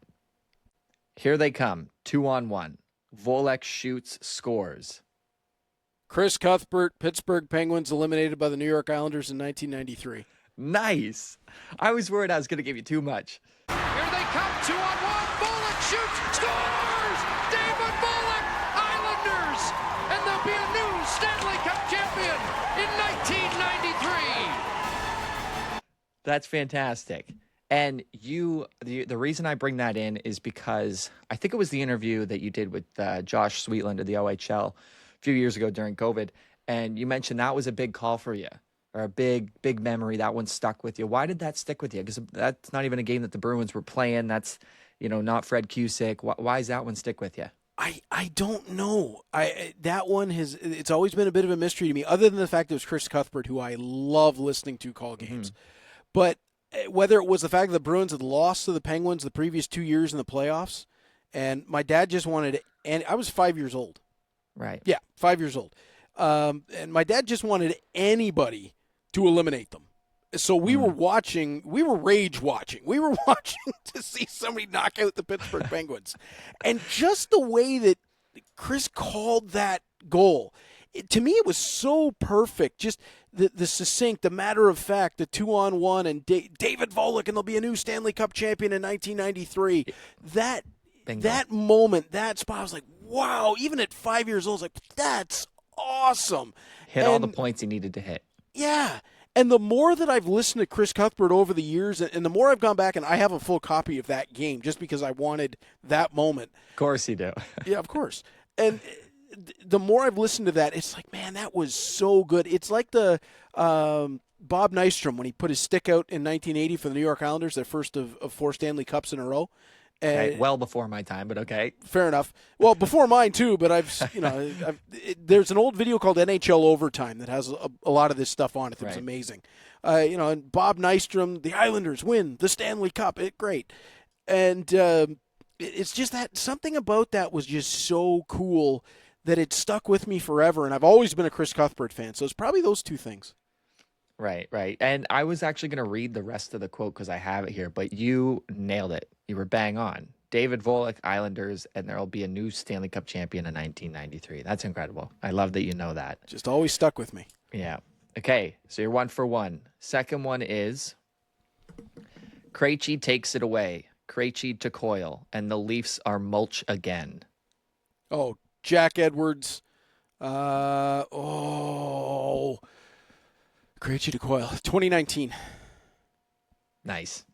S1: Here they come. 2-on-1. Volek shoots, scores.
S2: Chris Cuthbert, Pittsburgh Penguins eliminated by the New York Islanders in 1993.
S1: Nice. I was worried I was going to give you too much.
S3: Here they come. 2-on-1. Volek shoots, scores! David Volek, Islanders! And they'll be a new Stanley Cup champion in 1993.
S1: That's fantastic. And the reason I bring that in is because I think it was the interview that you did with Josh Sweetland of the OHL a few years ago during COVID, and you mentioned that was a big call for you, or a big memory. That one stuck with you. Why did that stick with you? Because that's not even a game that the Bruins were playing. That's, not Fred Cusick. Why does that one stick with you?
S2: I don't know. That one it's always been a bit of a mystery to me, other than the fact that it was Chris Cuthbert, who I love listening to call games. But whether it was the fact that the Bruins had lost to the Penguins the previous 2 years in the playoffs, and my dad just wanted, and I was 5 years old.
S1: Right.
S2: Yeah, 5 years old. And my dad just wanted anybody to eliminate them. So we were rage watching. We were watching to see somebody knock out the Pittsburgh Penguins. And just the way that Chris called that goal, to me it was so perfect. Just the succinct, the matter of fact, the 2-on-1, and David Volek, and there'll be a new Stanley Cup champion in 1993. That moment, that spot, I was like, wow, even at 5 years old, I was like, that's awesome.
S1: Hit all the points he needed to hit.
S2: Yeah. And the more that I've listened to Chris Cuthbert over the years, and the more I've gone back, and I have a full copy of that game just because I wanted that moment.
S1: Of course you do.
S2: Yeah, of course. And the more I've listened to that, it's like, man, that was so good. It's like the Bob Nystrom when he put his stick out in 1980 for the New York Islanders, their first of 4 Stanley Cups in a row.
S1: Okay, well before my time, but okay.
S2: Fair enough. Well, before mine too, but there's an old video called NHL Overtime that has a lot of this stuff on it. It's amazing. And Bob Nystrom, the Islanders win the Stanley Cup. Great. And it's just that something about that was just so cool that it stuck with me forever. And I've always been a Chris Cuthbert fan. So it's probably those two things.
S1: Right. And I was actually going to read the rest of the quote because I have it here, but you nailed it. You were bang on. David Volek, Islanders, and there'll be a new Stanley Cup champion in 1993. That's incredible. I love that you know that.
S2: Just always stuck with me.
S1: Yeah. Okay, so you're 1 for 1. Second one is Krejci takes it away. Krejci to Coyle, and the Leafs are mulch again.
S2: Oh, Jack Edwards. Krejci to Coyle. 2019.
S1: Nice.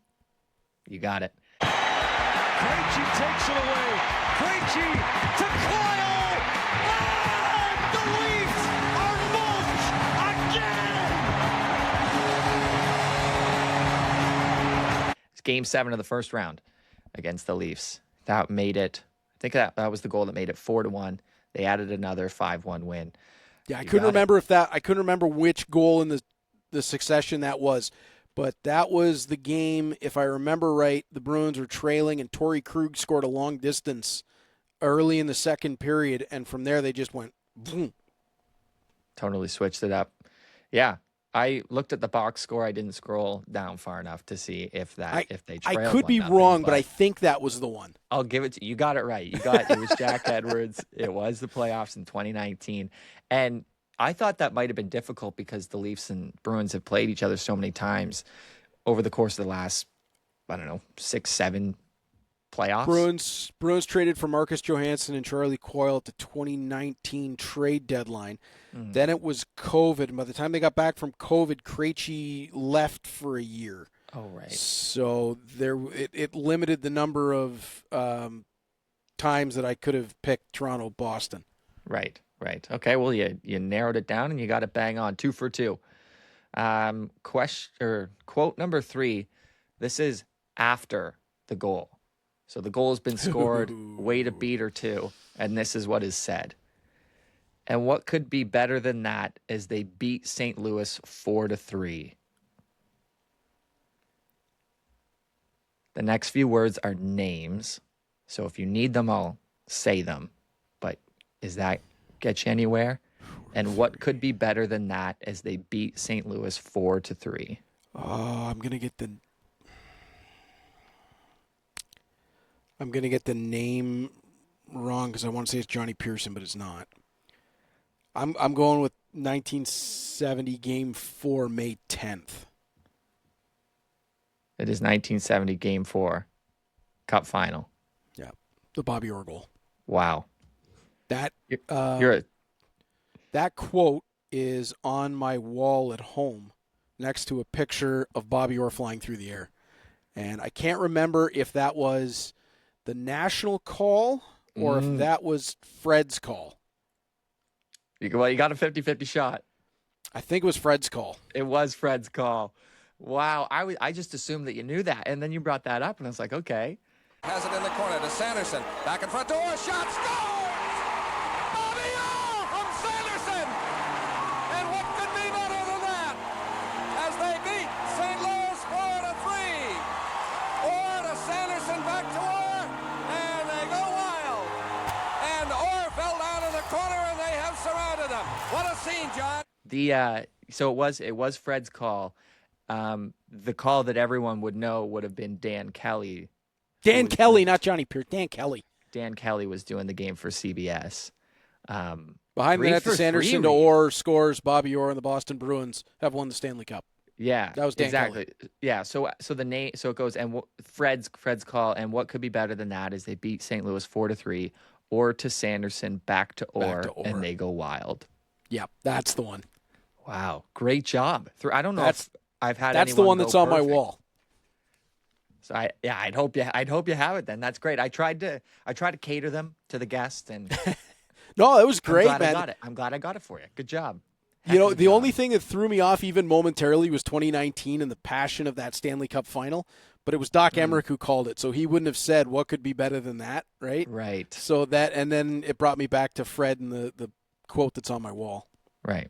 S1: You got it.
S3: Krejci takes it away. Krejci to Coyle. And the Leafs are mulch again.
S1: It's Game 7 of the first round against the Leafs. That made it. I think that was the goal that made it 4-1. They added another 5-1 win.
S2: Yeah, I couldn't remember which goal in the succession that was. But that was the game, if I remember right, the Bruins were trailing, and Torrey Krug scored a long distance early in the second period, and from there they just went boom.
S1: Totally switched it up. Yeah, I looked at the box score. I didn't scroll down far enough to see if they trailed.
S2: I could be wrong, but I think that was the one.
S1: I'll give it to you. You got it right. It was Jack Edwards. It was the playoffs in 2019. And I thought that might have been difficult because the Leafs and Bruins have played each other so many times over the course of the last, 6-7 playoffs.
S2: Bruins traded for Marcus Johansson and Charlie Coyle at the 2019 trade deadline. Then it was COVID, and by the time they got back from COVID, Krejci left for a year.
S1: Oh, right.
S2: So it limited the number of times that I could have picked Toronto, Boston.
S1: Right. Okay, well, you narrowed it down and you got it bang on. 2 for 2. Quote number 3. This is after the goal. So the goal has been scored, way to beat or 2, and this is what is said. And what could be better than that as they beat St. Louis 4-3. The next few words are names. So if you need them, I'll say them. But is that get you anywhere? And what could be better than that as they beat St. Louis 4-3?
S2: Oh, I'm gonna get the name wrong because I want to say it's Johnny Pearson, but it's not. I'm going with 1970 Game 4, May 10th.
S1: It is 1970 Game 4, Cup Final.
S2: Yeah, the Bobby Orr goal.
S1: Wow.
S2: That
S1: that
S2: quote is on my wall at home next to a picture of Bobby Orr flying through the air. And I can't remember if that was the national call or if that was Fred's call.
S1: You got a 50-50 shot.
S2: I think it was Fred's call.
S1: It was Fred's call. Wow. I just assumed that you knew that. And then you brought that up, and I was like, okay.
S4: Has it in the corner to Sanderson. Back in front to Orr. Shot. Scores! Bobby Orr from Sanderson! And what could be better than that? As they beat St. Louis 4-3. Orr to Sanderson, back to Orr. And they go wild. And Orr fell down in the corner, and they have surrounded them. What a scene, John.
S1: So it was Fred's call. The call that everyone would know would have been Dan Kelly.
S2: Dan Kelly, not Johnny Pierce. Dan Kelly.
S1: Dan Kelly was doing the game for CBS.
S2: Behind the net, to Sanderson to
S1: Reed.
S2: Orr scores. Bobby Orr and the Boston Bruins have won the Stanley Cup.
S1: Yeah,
S2: that was Dan
S1: exactly.
S2: Kelly.
S1: Yeah, so the name, so it goes, and Fred's call, and what could be better than that is they beat St. Louis 4-3, or to Sanderson, back to Orr, and they go wild.
S2: Yep, that's the one.
S1: Wow, great job. I don't know if I've had.
S2: That's the one that's on my wall.
S1: So I'd hope you have it then. That's great. I tried to cater them to the guests, and
S2: no, it was great,
S1: man. I'm glad I got it for you. Good job.
S2: The only thing that threw me off even momentarily was 2019 and the passion of that Stanley Cup final. But it was Doc Emmerich who called it, so he wouldn't have said what could be better than that, right?
S1: Right.
S2: So that, and then it brought me back to Fred and the quote that's on my wall.
S1: Right.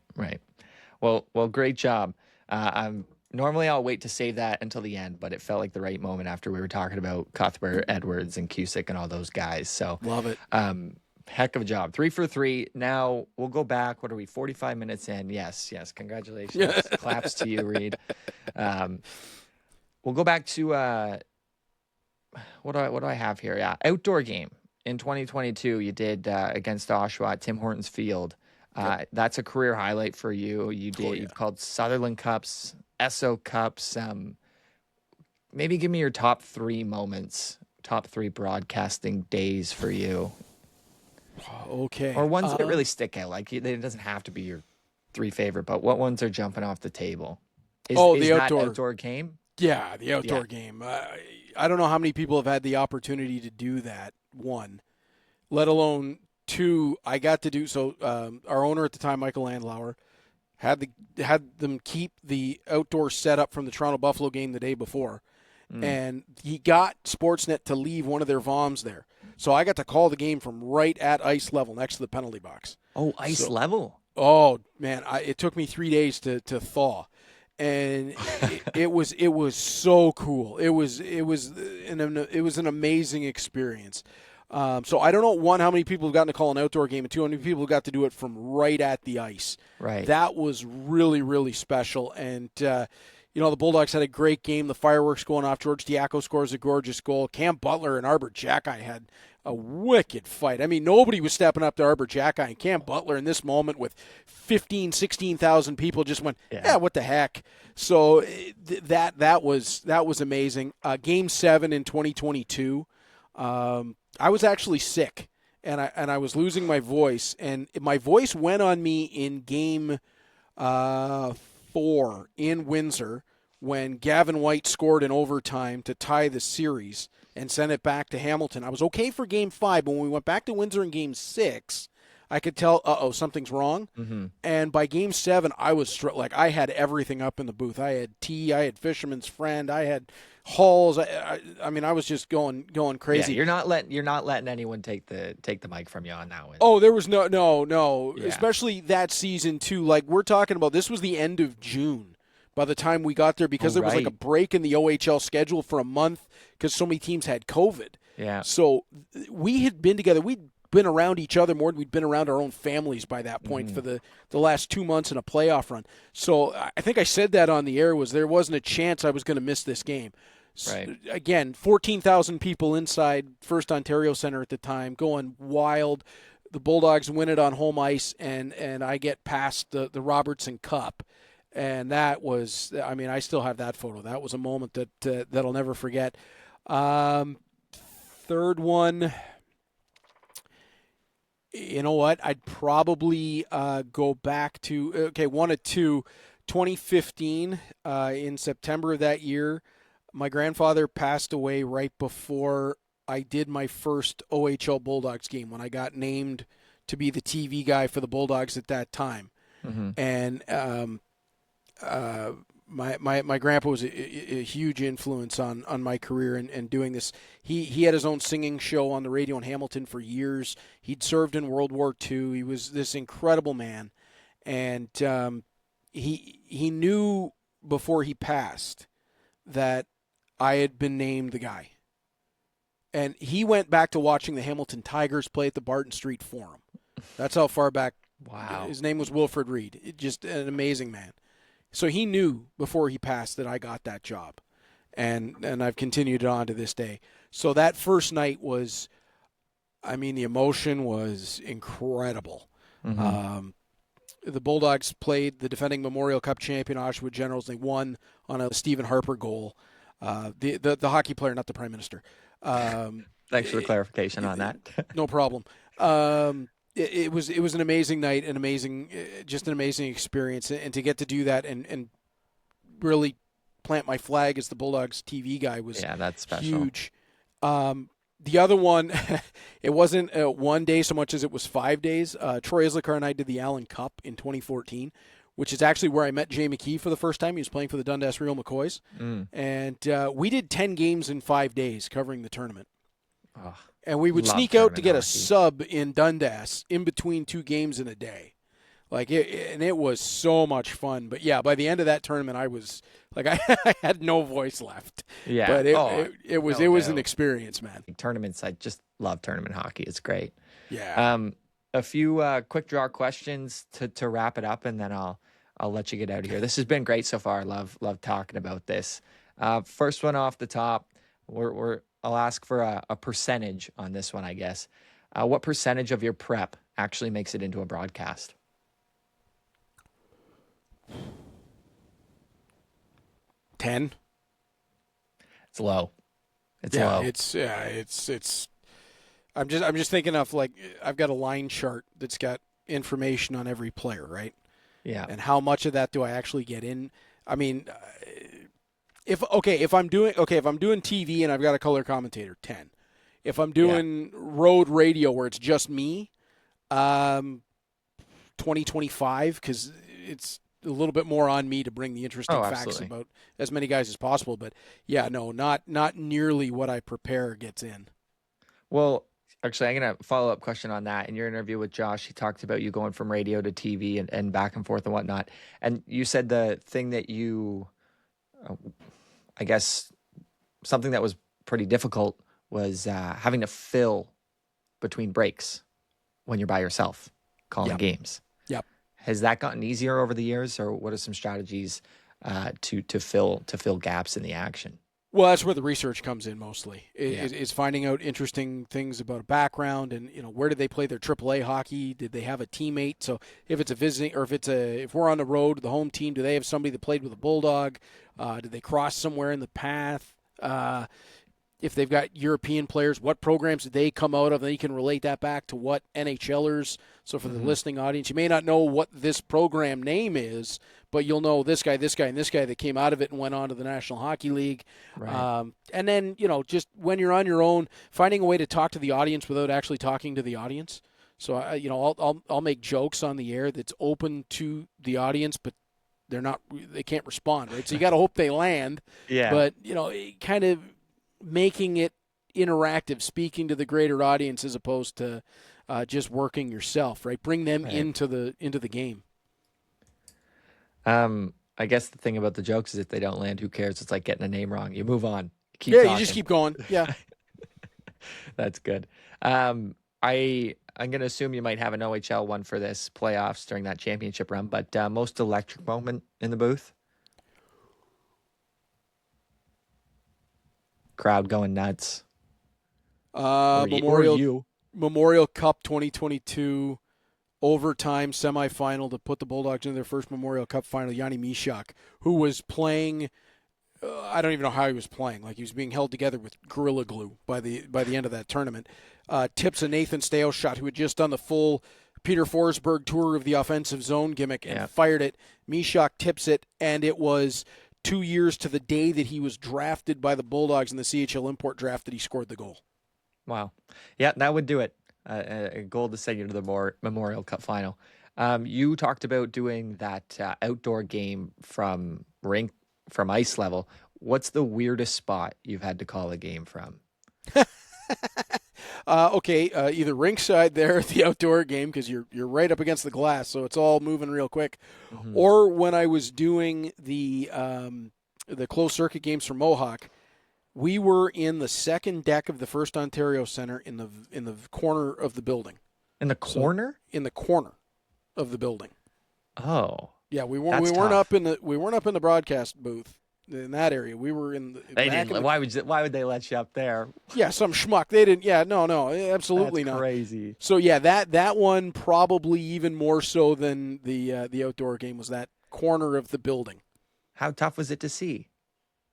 S1: Well, great job. Normally I'll wait to save that until the end, but it felt like the right moment after we were talking about Cuthbert, Edwards, and Cusick and all those guys. So
S2: love it.
S1: Heck of a job. 3 for 3. Now we'll go back. What are we? 45 minutes in. Yes. Congratulations. Claps to you, Reed. We'll go back to what do I have here? Yeah, outdoor game in 2022. You did against Oshawa at Tim Hortons Field. That's a career highlight for you. You've called Sutherland Cups, Esso Cups. Maybe give me your top 3 moments, top 3 broadcasting days for you.
S2: Okay.
S1: Or ones that really stick out. Like, it doesn't have to be your 3 favorite, but what ones are jumping off the table? Is
S2: the
S1: that outdoor game?
S2: Yeah, the outdoor game. I don't know how many people have had the opportunity to do that, 1, let alone 2. I got to do so. Our owner at the time, Michael Landlauer, had them keep the outdoor setup from the Toronto Buffalo game the day before. And he got Sportsnet to leave one of their VOMs there. So I got to call the game from right at ice level next to the penalty box.
S1: Oh, ice level.
S2: Oh, man, it took me 3 days to thaw. And it was so cool. It was an amazing experience. So I don't know, 1, how many people have gotten to call an outdoor game, and 2, how many people got to do it from right at the ice.
S1: Right.
S2: That was really, really special. And the Bulldogs had a great game. The fireworks going off. George Diaco scores a gorgeous goal. Cam Butler and Arbor Jacki had a wicked fight. I mean, nobody was stepping up to Arbor Jacki, and Cam Butler in this moment with 16,000 people just went, what the heck? So that was amazing. Game 7 in 2022, I was actually sick, and I was losing my voice, and my voice went on me in game 4 in Windsor when Gavin White scored in overtime to tie the series and send it back to Hamilton. I was okay for game 5, but when we went back to Windsor in game 6, I could tell, something's wrong. Mm-hmm. And by game 7, I was I had everything up in the booth. I had tea, I had Fisherman's Friend, I had Halls. I mean, I was just going crazy.
S1: Yeah, you're not letting anyone take the mic from you on that one.
S2: Oh, there was no.
S1: Yeah.
S2: Especially that season too. Like, we're talking about, this was the end of June by the time we got there, because there was like a break in the OHL schedule for a month because so many teams had COVID.
S1: Yeah.
S2: So we had been together. We'd been around each other more than we'd been around our own families by that point for the last 2 months in a playoff run. So I think I said that on the air, there wasn't a chance I was going to miss this game.
S1: Right.
S2: Again, 14,000 people inside First Ontario Centre at the time, going wild. The Bulldogs win it on home ice, and I get past the Robertson Cup. And that was, I mean, I still have that photo. That was a moment that I'll never forget. Third one, you know what? I'd probably go back to, 1 of 2, 2015, in September of that year. My grandfather passed away right before I did my first OHL Bulldogs game, when I got named to be the TV guy for the Bulldogs at that time. Mm-hmm. And my grandpa was a huge influence on my career and doing this. He had his own singing show on the radio in Hamilton for years. He'd served in World War II. He was this incredible man. And he knew before he passed that I had been named the guy. And he went back to watching the Hamilton Tigers play at the Barton Street Forum. That's how far back.
S1: Wow.
S2: His name was Wilfred Reed. Just an amazing man. So he knew before he passed that I got that job, and I've continued it on to this day. So that first night was, I mean, the emotion was incredible. The Bulldogs played the defending Memorial Cup champion Oshawa Generals. They won on a Stephen Harper goal. The hockey player, not the Prime Minister.
S1: Thanks for the clarification on that.
S2: No problem. It was an amazing night, just an amazing experience, and to get to do that and really plant my flag as the Bulldogs TV guy was
S1: that's special.
S2: huge. The other one, it wasn't 1 day so much as it was 5 days. Troy Islikar and I did the Allen Cup in 2014, which is actually where I met Jay McKee for the first time. He was playing for the Dundas Real McCoys. And we did 10 games in 5 days covering the tournament.
S1: Oh,
S2: and we would sneak out to get a sub in Dundas in between 2 games in a day. And it was so much fun. But yeah, by the end of that tournament, I was like, I had no voice left.
S1: Yeah,
S2: but it was an experience, man.
S1: Tournaments, I just love tournament hockey. It's great.
S2: Yeah.
S1: A few quick draw questions to wrap it up, and then I'll let you get out of here. This has been great so far. Love talking about this. First one off the top, I'll ask for a percentage on this one, I guess. What percentage of your prep actually makes it into a broadcast?
S2: 10.
S1: It's low. It's low.
S2: It's. I'm just thinking of, like, I've got a line chart that's got information on every player, right?
S1: Yeah.
S2: And how much of that do I actually get in? I mean, if I'm doing TV and I've got a color commentator, 10. If I'm doing road radio where it's just me, 20, 25, because it's a little bit more on me to bring the interesting facts about as many guys as possible. But yeah, no, not nearly what I prepare gets in.
S1: Well, actually, I'm going to follow-up question on that. In your interview with Josh, he talked about you going from radio to TV and back and forth and whatnot. And you said the thing that you, I guess, something that was pretty difficult was having to fill between breaks when you're by yourself calling games.
S2: Yep.
S1: Has that gotten easier over the years, or what are some strategies to fill gaps in the action?
S2: Well, that's where the research comes in mostly. Is finding out interesting things about a background and, where did they play their AAA hockey? Did they have a teammate? So if it's a visiting, or if we're on the road, the home team, do they have somebody that played with a Bulldog? Did they cross somewhere in the path? If they've got European players, what programs did they come out of? Then you can relate that back to what NHLers. So for the listening audience, you may not know what this program name is, but you'll know this guy, and this guy that came out of it and went on to the National Hockey League.
S1: Right.
S2: And then, just when you're on your own, finding a way to talk to the audience without actually talking to the audience. So, I'll make jokes on the air that's open to the audience, but they can't respond, right? So you got to hope they land.
S1: Yeah.
S2: But, kind of making it interactive, speaking to the greater audience as opposed to just working yourself, right? Bring them into the game.
S1: I guess the thing about the jokes is if they don't land, who cares? It's like getting a name wrong. You move on. You
S2: you just keep going. Yeah.
S1: That's good. I'm going to assume you might have an OHL one for this playoffs during that championship run, but most electric moment in the booth? Crowd going nuts.
S2: Memorial Cup 2022 overtime semifinal to put the Bulldogs in their first Memorial Cup final. Yanni Mishak, who was playing, I don't even know how he was playing. Like, he was being held together with Gorilla Glue by the end of that tournament. Tips a Nathan Stales shot, who had just done the full Peter Forsberg tour of the offensive zone gimmick and fired it. Mishak tips it, and it was 2 years to the day that he was drafted by the Bulldogs in the CHL import draft that he scored the goal.
S1: Wow. Yeah, that would do it. A goal to send you to the Memorial Cup final. You talked about doing that outdoor game from ice level. What's the weirdest spot you've had to call a game from?
S2: Either rinkside there at the outdoor game because you're right up against the glass, so it's all moving real quick, or when I was doing the closed circuit games for Mohawk, we were in the second deck of the First Ontario Centre in the corner of the building.
S1: In the corner?
S2: In the corner of the building.
S1: Oh.
S2: Yeah, we weren't.
S1: That's
S2: We weren't
S1: tough.
S2: up in the broadcast booth in that area. We were in.
S1: They didn't. Why would they let you up there?
S2: Yeah, some schmuck. They didn't. Yeah, no, absolutely
S1: That's
S2: not.
S1: crazy.
S2: So yeah, that one probably even more so than the outdoor game was that corner of the building.
S1: How tough was it to see?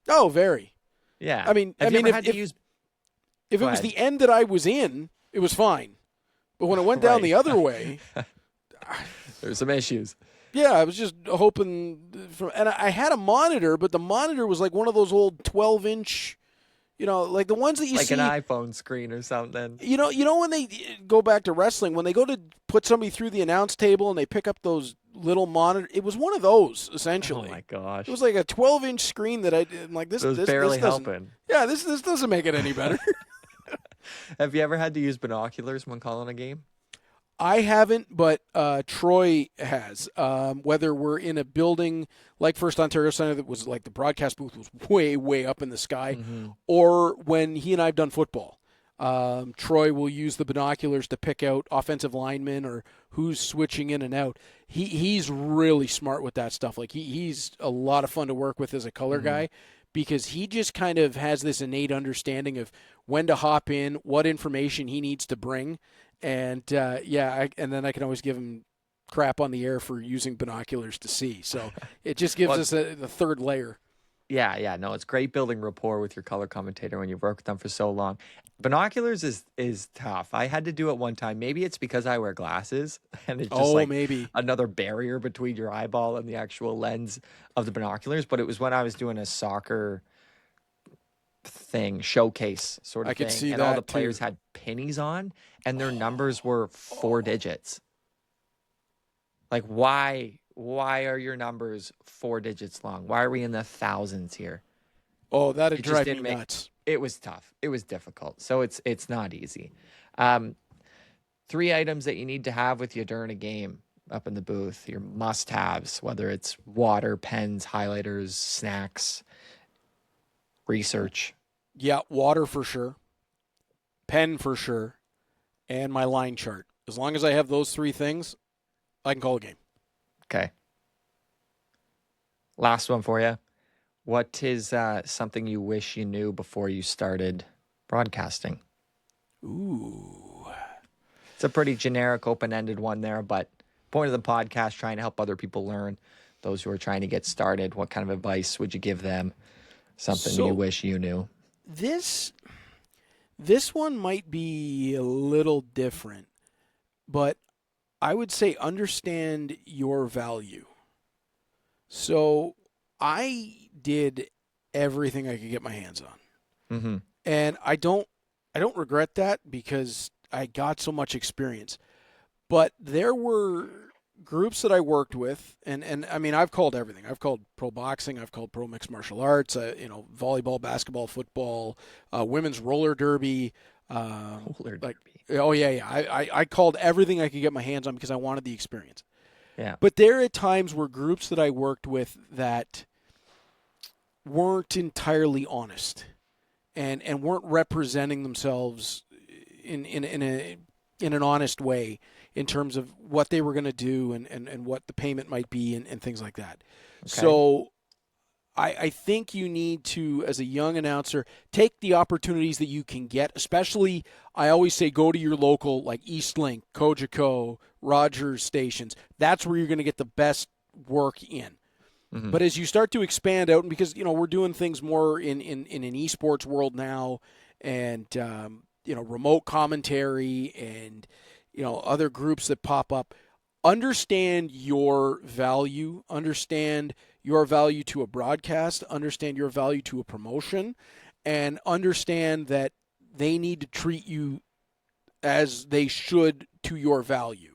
S2: Oh, very.
S1: Yeah.
S2: I mean,
S1: Have you ever
S2: if,
S1: had to use?
S2: if it
S1: Go
S2: was
S1: ahead.
S2: the end that I was in, it was fine. But when it went down
S1: Right.
S2: the other way,
S1: There's some issues.
S2: yeah, I was just hoping and I had a monitor, but the monitor was like one of those old 12-inch, like the ones that you
S1: Like
S2: see
S1: an iPhone screen or something.
S2: You know when they go back to wrestling, when they go to put somebody through the announce table and they pick up those little monitor, it was one of those essentially.
S1: Oh my gosh.
S2: It was like a 12-inch screen that I'm like this.
S1: It was
S2: this
S1: barely
S2: doesn't-
S1: helping.
S2: Yeah, this doesn't make it any better.
S1: Have you ever had to use binoculars when calling a game?
S2: I haven't, but Troy has. Whether we're in a building like First Ontario Center that was like the broadcast booth was way, way up in the sky, or when he and I have done football. Troy will use the binoculars to pick out offensive linemen or who's switching in and out. He's really smart with that stuff. Like he's a lot of fun to work with as a color guy because he just kind of has this innate understanding of when to hop in, what information he needs to bring. And and then I can always give him crap on the air for using binoculars to see. So it just gives us a third layer.
S1: Yeah, no, it's great building rapport with your color commentator when you've worked with them for so long. Binoculars is tough. I had to do it one time. Maybe it's because I wear glasses and it's just like
S2: maybe
S1: another barrier between your eyeball and the actual lens of the binoculars. But it was when I was doing a soccer thing, showcase sort of
S2: I
S1: thing.
S2: could see
S1: and all
S2: that,
S1: the players
S2: too.
S1: had pennies on and their numbers were 4 digits. Like why are your numbers 4 digits long? Why are we in the thousands here?
S2: Oh, that'd
S1: It just
S2: drive me
S1: didn't make-
S2: nuts.
S1: It was tough. It was difficult. So it's not easy. 3 items that you need to have with you during a game up in the booth, your must-haves, whether it's water, pens, highlighters, snacks, research.
S2: Yeah, water for sure, pen for sure, and my line chart. As long as I have those 3 things, I can call a game.
S1: Okay. Last one for you. What is something you wish you knew before you started broadcasting?
S2: Ooh.
S1: It's a pretty generic, open-ended one there, but point of the podcast, trying to help other people learn, those who are trying to get started. What kind of advice would you give them? Something
S2: So-
S1: you wish you knew.
S2: This one might be a little different, but I would say understand your value. So I did everything I could get my hands on.
S1: Mm-hmm.
S2: And I don't regret that because I got so much experience. But there were groups that I worked with, and I mean, I've called everything. I've called pro boxing, I've called pro mixed martial arts, volleyball, basketball, football, women's roller derby.
S1: Roller
S2: like-
S1: derby.
S2: Oh yeah. I called everything I could get my hands on because I wanted the experience.
S1: Yeah.
S2: But there at times were groups that I worked with that weren't entirely honest and weren't representing themselves in an honest way in terms of what they were going to do and what the payment might be and things like that.
S1: Okay.
S2: So I think you need to, as a young announcer, take the opportunities that you can get, especially, I always say, go to your local, like Eastlink, Cogeco, Rogers stations. That's where you're going to get the best work in.
S1: Mm-hmm.
S2: But as you start to expand out, and because, we're doing things more in an esports world now, and, remote commentary and, other groups that pop up, understand your value, understand your value to a broadcast, understand your value to a promotion, and understand that they need to treat you as they should to your value.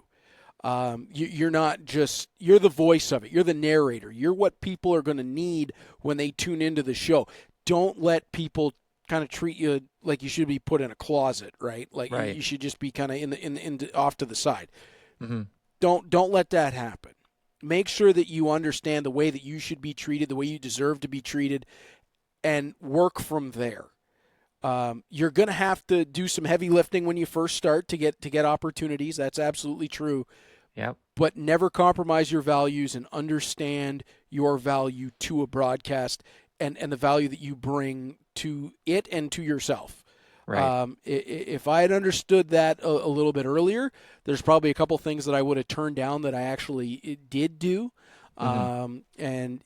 S2: You're not just, you're the voice of it. You're the narrator. You're what people are going to need when they tune into the show. Don't let people kind of treat you like you should be put in a closet, right? Like
S1: Right.
S2: You should just be kind of in off to the side.
S1: Mm-hmm.
S2: Don't let that happen. Make sure that you understand the way that you should be treated, the way you deserve to be treated, and work from there. You're going to have to do some heavy lifting when you first start to get opportunities. That's absolutely true.
S1: Yep.
S2: but never compromise your values and understand your value to a broadcast and the value that you bring to it and to yourself.
S1: Right.
S2: If I had understood that a little bit earlier, there's probably a couple things that I would have turned down that I actually did do. And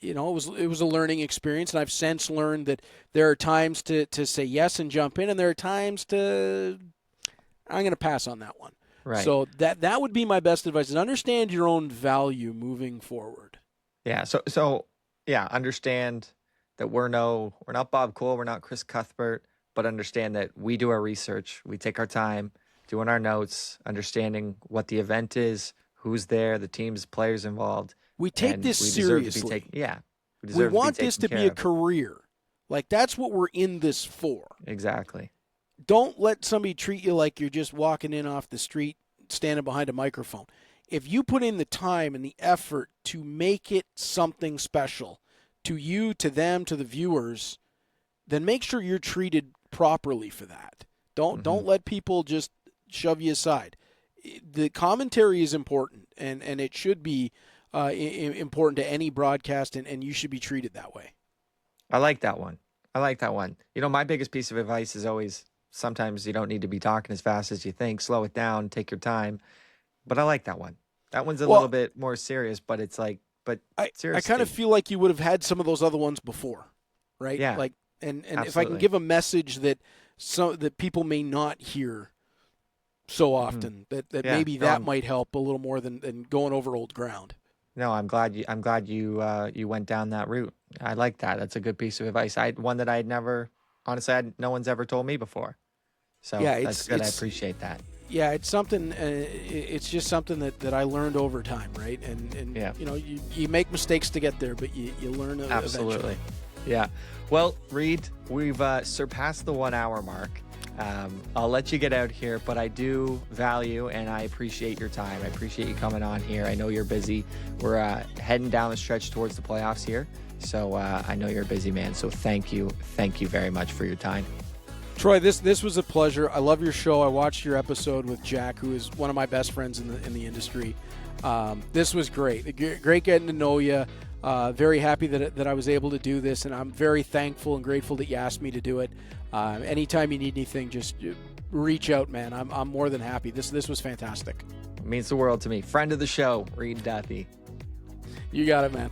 S2: it was a learning experience, and I've since learned that there are times to say yes and jump in, and there are times I'm going to pass on that one.
S1: Right.
S2: So that would be my best advice: is understand your own value moving forward.
S1: Yeah. So yeah, understand that we're not Bob Cole, we're not Chris Cuthbert, but understand that we do our research, we take our time doing our notes, understanding what the event is, who's there, the teams, players involved.
S2: We take
S1: and
S2: this
S1: we deserve to
S2: seriously.
S1: be
S2: We want this to be a
S1: career.
S2: career. Like, that's what we're in this for.
S1: Exactly.
S2: Don't let somebody treat you like you're just walking in off the street, standing behind a microphone. If you put in the time and the effort to make it something special to you, to them, to the viewers, then make sure you're treated properly for that. Don't let people just shove you aside. The commentary is important, and it should be important to any broadcast, and you should be treated that way.
S1: I like that one. My biggest piece of advice is always, sometimes you don't need to be talking as fast as you think. Slow it down, take your time. But I like that one. That one's a little bit more serious, but it's like, seriously.
S2: I kind of feel like you would have had some of those other ones before, right?
S1: Yeah.
S2: Like, and if I can
S1: Absolutely.
S2: give a message that people may not hear so often, that maybe that might help a little more than going over old ground.
S1: No, I'm glad you went down that route. I like that. That's a good piece of advice. One that I'd never, honestly, no one's ever told me before. So
S2: Yeah,
S1: that's good. I appreciate that.
S2: Yeah, it's something. It's just something that I learned over time, right? And
S1: Yeah.
S2: you make mistakes to get there, but you learn
S1: Absolutely.
S2: eventually.
S1: Yeah. Well, Reed, we've surpassed the 1 hour mark. I'll let you get out here, but I do value and I appreciate your time. I appreciate you coming on here. I know you're busy. We're heading down the stretch towards the playoffs here. So I know you're a busy man. So thank you. Thank you very much for your time.
S2: Troy, this was a pleasure. I love your show. I watched your episode with Jack, who is one of my best friends in the industry. This was great. Great getting to know you. Very happy that I was able to do this, and I'm very thankful and grateful that you asked me to do it. Anytime you need anything, just reach out, man. I'm more than happy. This was fantastic.
S1: It means the world to me. Friend of the show, Reed Duthie.
S2: You got it, man.